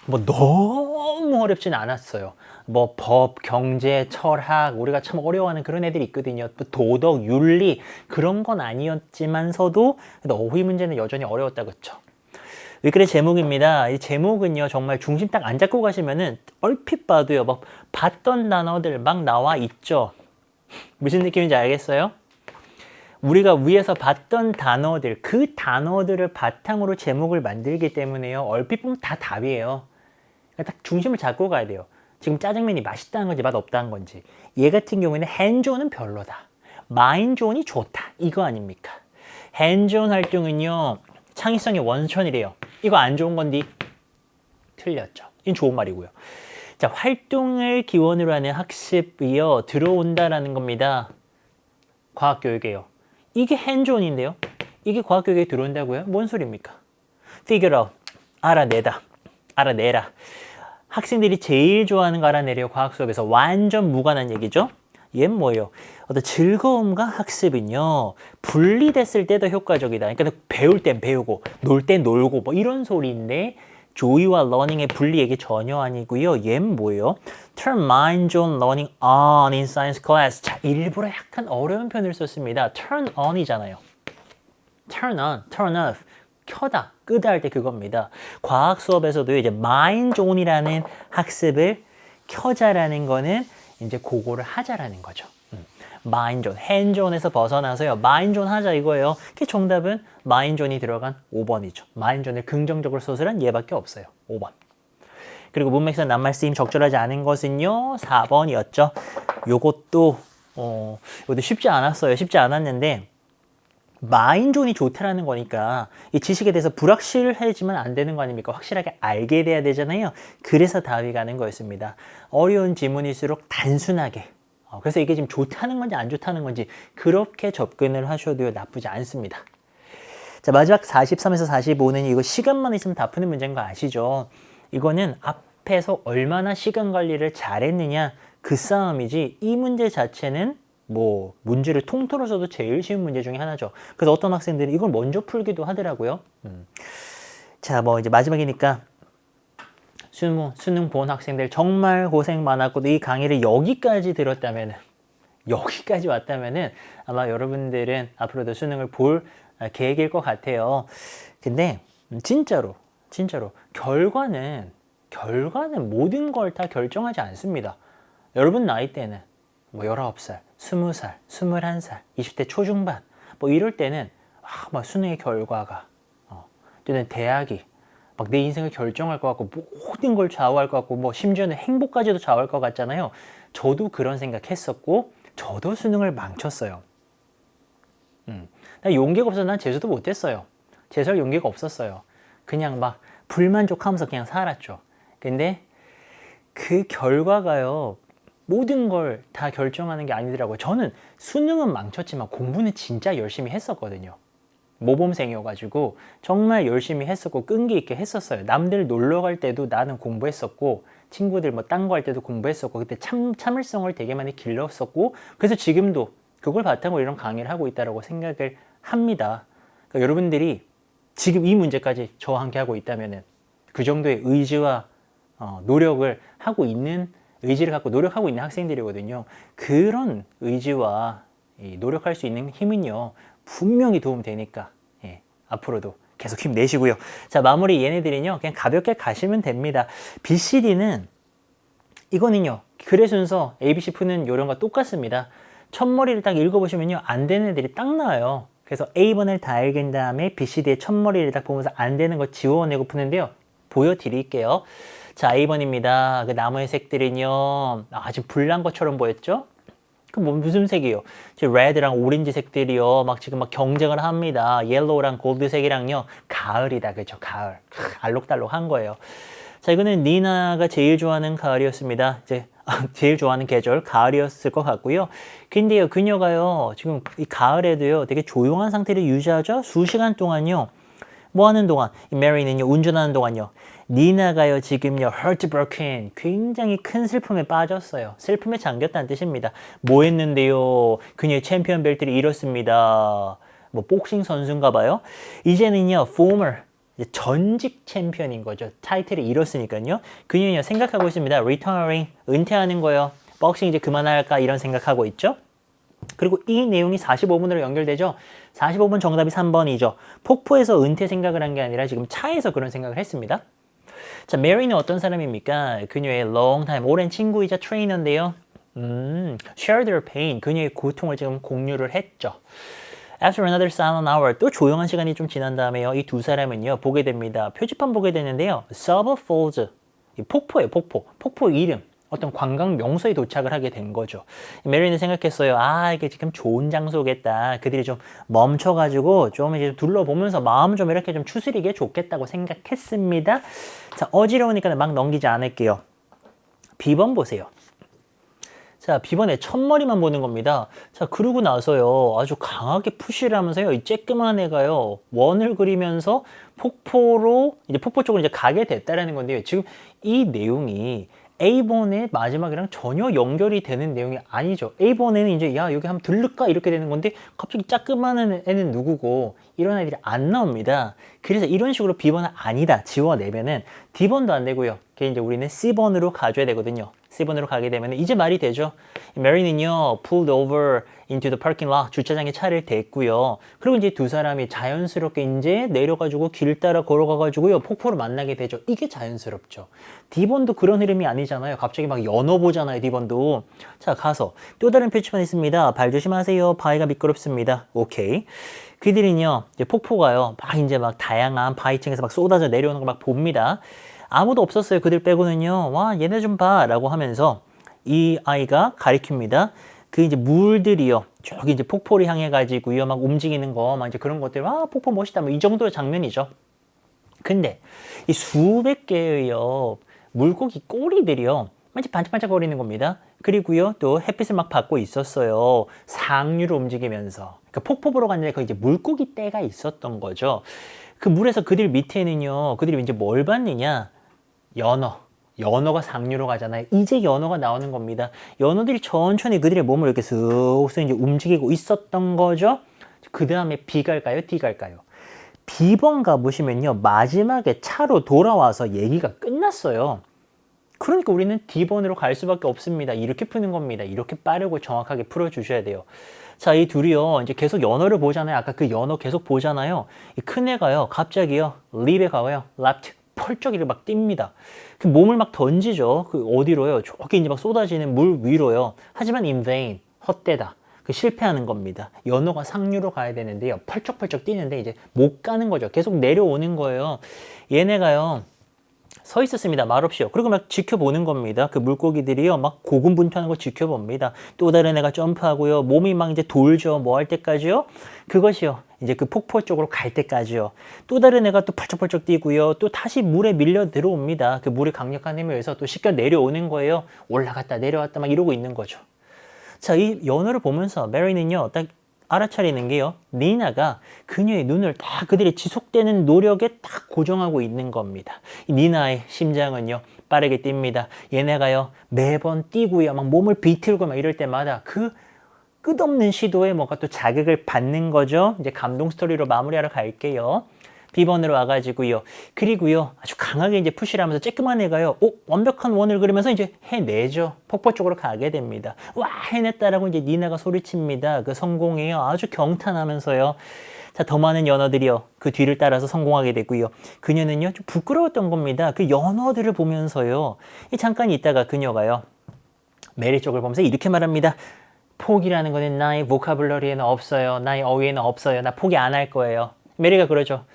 뭐 너무 어렵진 않았어요. 뭐 법, 경제, 철학, 우리가 참 어려워하는 그런 애들이 있거든요. 또 도덕, 윤리 그런 건 아니었지만서도 어휘 문제는 여전히 어려웠다, 그쵸? 위클의 제목입니다. 이 제목은요, 정말 중심 딱 안 잡고 가시면은 얼핏 봐도요, 막 봤던 단어들 막 나와 있죠. 무슨 느낌인지 알겠어요? 우리가 위에서 봤던 단어들, 그 단어들을 바탕으로 제목을 만들기 때문에요. 얼핏 보면 다 답이에요. 딱 중심을 잡고 가야 돼요. 지금 짜장면이 맛있다는 건지 맛없다는 건지. 얘 같은 경우에는 핸즈온은 별로다. 마인드온이 좋다. 이거 아닙니까? 핸즈온 활동은요. 창의성의 원천이래요. 이거 안 좋은 건디? 틀렸죠. 이건 좋은 말이고요. 자, 활동을 기원으로 하는 학습이요. 들어온다라는 겁니다. 과학교육이에요. 이게 핸즈온인데요. 이게 과학교육에 들어온다고요? 뭔 소리입니까? figure out. 알아내다. 알아내라. 학생들이 제일 좋아하는 거 알아내래요. 과학 수업에서. 완전 무관한 얘기죠. 얘는 뭐예요? 어떤 즐거움과 학습은요. 분리됐을 때 더 효과적이다. 그러니까 배울 땐 배우고 놀 땐 놀고 뭐 이런 소리인데 조이와 러닝의 분리 얘기 전혀 아니고요. 얘는 뭐예요? Turn mind on learning on in science class. 자, 일부러 약간 어려운 표현을 썼습니다. Turn on이잖아요. Turn on, turn off. 켜다, 끄다 할 때 그겁니다. 과학 수업에서도 이제 mind on이라는 학습을 켜자라는 거는 이제 그거를 하자라는 거죠. mind on, hands on에서 벗어나서요. mind on 하자 이거예요. 그 정답은 mind on이 들어간 5번이죠. mind on을 긍정적으로 소설한 얘밖에 없어요. 5번. 그리고 문맥상 낱말 쓰임 적절하지 않은 것은요. 4번이었죠. 요것도 이것도 쉽지 않았어요. 쉽지 않았는데 마인존이 좋다라는 거니까 이 지식에 대해서 불확실해지면 안 되는 거 아닙니까? 확실하게 알게 돼야 되잖아요. 그래서 답이 가는 거였습니다. 어려운 지문일수록 단순하게 그래서 이게 지금 좋다는 건지 안 좋다는 건지 그렇게 접근을 하셔도 나쁘지 않습니다. 자, 마지막 43에서 45는 이거 시간만 있으면 다 푸는 문제인 거 아시죠? 이거는 앞에서 얼마나 시간 관리를 잘했느냐 그 싸움이지 이 문제 자체는 뭐 문제를 통틀어 서도 제일 쉬운 문제 중에 하나죠. 그래서 어떤 학생들이 이걸 먼저 풀기도 하더라고요. 자, 뭐 이제 마지막이니까 수능 본 학생들 정말 고생 많았고 이 강의를 여기까지 들었다면은 여기까지 왔다면은 아마 여러분들은 앞으로도 수능을 볼 계획일 것 같아요. 근데 진짜로 결과는 모든 걸 다 결정하지 않습니다. 여러분 나이 때는 뭐 19살, 20살, 21살, 20대 초중반 뭐 이럴 때는 막 수능의 결과가 또는 대학이 막 내 인생을 결정할 것 같고 모든 걸 좌우할 것 같고 뭐 심지어는 행복까지도 좌우할 것 같잖아요. 저도 그런 생각했었고 저도 수능을 망쳤어요. 나 용기가 없어서 난 재수도 못했어요. 재수할 용기가 없었어요. 그냥 막 불만족하면서 그냥 살았죠. 근데 그 결과가요. 모든 걸 다 결정하는 게 아니더라고요. 저는 수능은 망쳤지만 공부는 진짜 열심히 했었거든요. 모범생이어가지고 정말 열심히 했었고 끈기 있게 했었어요. 남들 놀러 갈 때도 나는 공부했었고 친구들 뭐 딴 거 할 때도 공부했었고 그때 참을성을 되게 많이 길렀었고 그래서 지금도 그걸 바탕으로 이런 강의를 하고 있다고 생각을 합니다. 그러니까 여러분들이 지금 이 문제까지 저와 함께 하고 있다면은 그 정도의 의지와 노력을 하고 있는 의지를 갖고 노력하고 있는 학생들이거든요. 그런 의지와 노력할 수 있는 힘은요. 분명히 도움되니까 앞으로도 계속 힘내시고요. 자, 마무리 얘네들은요. 그냥 가볍게 가시면 됩니다. BCD는 이거는요. 글의 순서 ABC 푸는 요령과 똑같습니다. 첫머리를 딱 읽어보시면요. 안 되는 애들이 딱 나와요. 그래서 A번을 다 읽은 다음에 BCD의 첫머리를 딱 보면서 안 되는 거 지워내고 푸는데요. 보여드릴게요. 자, A번입니다. 그 나머지 색들은요. 지금 불난 것처럼 보였죠? 그럼 무슨 색이에요? 지금 레드랑 오렌지 색들이요. 지금 경쟁을 합니다. 옐로우랑 골드색이랑요. 가을이다. 그죠? 가을. 알록달록한 거예요. 자, 이거는 니나가 제일 좋아하는 가을이었습니다. 이제 제일 좋아하는 계절 가을이었을 것 같고요. 근데요, 그녀가요. 지금 이 가을에도요. 되게 조용한 상태를 유지하죠. 수시간 동안요. 뭐 하는 동안? 이 메리는요. 운전하는 동안요. 니나가요 지금요 heartbroken 굉장히 큰 슬픔에 빠졌어요. 슬픔에 잠겼다는 뜻입니다. 뭐 했는데요? 그녀의 챔피언 벨트를 잃었습니다. 뭐 복싱 선수인가 봐요. 이제는요 former 전직 챔피언인 거죠. 타이틀을 잃었으니까요. 그녀는요 생각하고 있습니다. retiring 은퇴하는 거요. 복싱 이제 그만할까 이런 생각하고 있죠. 그리고 이 내용이 45분으로 연결되죠. 45분 정답이 3번이죠. 폭포에서 은퇴 생각을 한 게 아니라 지금 차에서 그런 생각을 했습니다. 자, 메리는 어떤 사람입니까? 그녀의 long time, 오랜 친구이자 트레이너인데요. share their pain. 그녀의 고통을 지금 공유를 했죠. After another silent hour, 또 조용한 시간이 좀 지난 다음에요. 이 두 사람은요, 보게 됩니다. 표지판 보게 되는데요. Silver Falls, 폭포예요, 폭포. 폭포 이름. 어떤 관광 명소에 도착을 하게 된 거죠. 메리는 생각했어요. 아, 이게 지금 좋은 장소겠다. 그들이 좀 멈춰가지고 좀 이제 둘러보면서 마음 좀 이렇게 좀 추스리게 좋겠다고 생각했습니다. 자, 어지러우니까 막 넘기지 않을게요. B번 보세요. 자, B번에 첫머리만 보는 겁니다. 자, 그러고 나서요. 아주 강하게 푸시를 하면서요. 이 쬐끄만 애가요. 원을 그리면서 폭포로, 이제 폭포 쪽으로 이제 가게 됐다라는 건데요. 지금 이 내용이 A번의 마지막이랑 전혀 연결이 되는 내용이 아니죠. A번에는 이제 야 여기 한번 들를까 이렇게 되는 건데 갑자기 짜끄만한 애는 누구고 이런 애들이 안 나옵니다. 그래서 이런 식으로 B번은 아니다 지워내면은 D번도 안 되고요. 그게 이제 우리는 C번으로 가줘야 되거든요. C번으로 가게 되면 이제 말이 되죠. 메리는요 pulled over into the parking lot, 주차장에 차를 댔고요. 그리고 이제 두 사람이 자연스럽게 이제 내려가지고 길 따라 걸어가가지고요 폭포를 만나게 되죠. 이게 자연스럽죠. D번도 그런 흐름이 아니잖아요. 갑자기 막 연어 보잖아요. D번도. 자, 가서 또 다른 표지판 있습니다. 발 조심하세요. 바위가 미끄럽습니다. 오케이. 그들은요 이제 폭포가요 막 이제 막 다양한 바위층에서 막 쏟아져 내려오는 걸 막 봅니다. 아무도 없었어요. 그들 빼고는요. 와, 얘네 좀 봐. 라고 하면서 이 아이가 가리킵니다. 그 이제 물들이요. 저기 이제 폭포를 향해 가지고요. 막 움직이는 거, 막 이제 그런 것들. 와, 폭포 멋있다. 뭐 이 정도의 장면이죠. 근데 이 수백 개의요. 물고기 꼬리들이요. 막 반짝반짝 거리는 겁니다. 그리고요. 또 햇빛을 막 받고 있었어요. 상류로 움직이면서. 그러니까 폭포 보러 갔는데 그 이제 물고기 떼가 있었던 거죠. 그 물에서 그들 밑에는요. 그들이 이제 뭘 봤느냐? 연어. 연어가 상류로 가잖아요. 이제 연어가 나오는 겁니다. 연어들이 천천히 그들의 몸을 이렇게 슥슥 이제 움직이고 있었던 거죠. 그 다음에 B 갈까요? D 갈까요? B번 가보시면요. 마지막에 차로 돌아와서 얘기가 끝났어요. 그러니까 우리는 D번으로 갈 수밖에 없습니다. 이렇게 푸는 겁니다. 이렇게 빠르고 정확하게 풀어주셔야 돼요. 자, 이 둘이요. 이제 계속 연어를 보잖아요. 아까 그 연어 계속 보잖아요. 이 큰 애가요. 갑자기요. 립에 가고요. left. 펄쩍이를 막 띱니다. 그 몸을 막 던지죠. 그 어디로요? 저기 이제 막 쏟아지는 물 위로요. 하지만 in vain. 헛되다. 그 실패하는 겁니다. 연어가 상류로 가야 되는데요. 펄쩍펄쩍 뛰는데 이제 못 가는 거죠. 계속 내려오는 거예요. 얘네가요. 서 있었습니다. 말없이요. 그리고 막 지켜보는 겁니다. 그 물고기들이요. 막 고군분투하는 거 지켜봅니다. 또 다른 애가 점프하고요. 몸이 막 이제 돌죠. 뭐 할 때까지요? 그것이요. 이제 그 폭포 쪽으로 갈 때까지요. 또 다른 애가 또 펄쩍펄쩍 뛰고요. 또 다시 물에 밀려 들어옵니다. 그 물의 강력한 힘에 의해서 또 씻겨 내려오는 거예요. 올라갔다 내려왔다 막 이러고 있는 거죠. 자, 이 연어를 보면서 메리는요. 딱 알아차리는 게요. 니나가 그녀의 눈을 다 그들의 지속되는 노력에 딱 고정하고 있는 겁니다. 이 니나의 심장은요. 빠르게 뜁니다. 얘네가요. 매번 뛰고요. 막 몸을 비틀고 막 이럴 때마다 그 끝없는 시도에 뭔가 또 자극을 받는 거죠. 이제 감동 스토리로 마무리하러 갈게요. B번으로 와가지고요. 그리고요. 아주 강하게 이제 푸시를 하면서 쬐끄만 애가요. 완벽한 원을 그리면서 이제 해내죠. 폭포 쪽으로 가게 됩니다. 와, 해냈다라고 이제 니나가 소리칩니다. 그 성공이에요. 아주 경탄하면서요. 자, 더 많은 연어들이요. 그 뒤를 따라서 성공하게 되고요. 그녀는요. 좀 부끄러웠던 겁니다. 그 연어들을 보면서요. 잠깐 있다가 그녀가요. 메리 쪽을 보면서 이렇게 말합니다. 포기라는 거는 나의 보카블러리에는 없어요. 나의 어휘에는 없어요. 나 포기 안 할 거예요. 메리가 그러죠.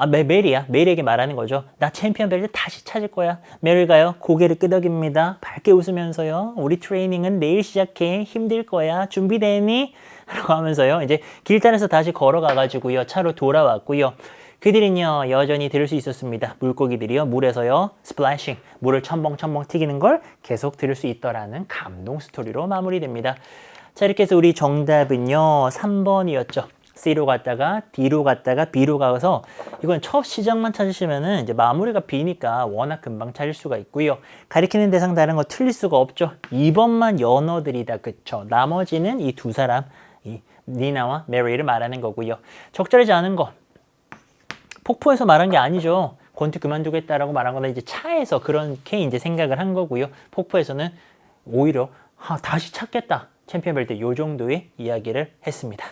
메리야. 메리에게 말하는 거죠. 나 챔피언 벨트 다시 찾을 거야. 메리가요. 고개를 끄덕입니다. 밝게 웃으면서요. 우리 트레이닝은 내일 시작해. 힘들 거야. 준비되니? 라고 하면서요. 이제 길 따라서 다시 걸어가가지고요. 차로 돌아왔고요. 그들은요. 여전히 들을 수 있었습니다. 물고기들이요. 물에서요. 스플래싱. 물을 첨벙첨벙 튀기는 걸 계속 들을 수 있더라는 감동 스토리로 마무리됩니다. 자, 이렇게 해서 우리 정답은요. 3번이었죠. C로 갔다가 D로 갔다가 B로 가서 이건 첫 시작만 찾으시면은 이제 마무리가 B니까 워낙 금방 찾을 수가 있고요. 가리키는 대상 다른 거 틀릴 수가 없죠. 2번만 연어들이다. 그쵸? 나머지는 이 두 사람, 이 니나와 메리를 말하는 거고요. 적절하지 않은 거. 폭포에서 말한 게 아니죠. 권투 그만두겠다라고 말한 거는 이제 차에서 그렇게 이제 생각을 한 거고요. 폭포에서는 오히려 다시 찾겠다. 챔피언 벨트 요 정도의 이야기를 했습니다.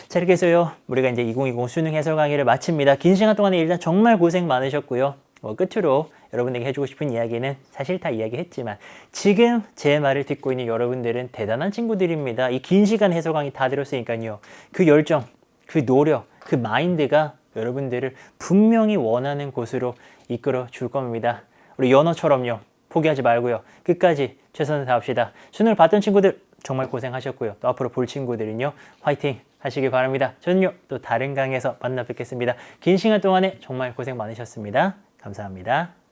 자, 이렇게 해서요. 우리가 이제 2020 수능 해설 강의를 마칩니다. 긴 시간 동안에 일단 정말 고생 많으셨고요. 끝으로 여러분에게 해주고 싶은 이야기는 사실 다 이야기했지만 지금 제 말을 듣고 있는 여러분들은 대단한 친구들입니다. 이 긴 시간 해설 강의 다 들었으니까요. 그 열정, 그 노력, 그 마인드가 여러분들을 분명히 원하는 곳으로 이끌어 줄 겁니다. 우리 연어처럼요. 포기하지 말고요. 끝까지 최선을 다합시다. 수능을 봤던 친구들 정말 고생하셨고요. 또 앞으로 볼 친구들은요. 화이팅 하시길 바랍니다. 저는요. 또 다른 강의에서 만나 뵙겠습니다. 긴 시간 동안에 정말 고생 많으셨습니다. 감사합니다.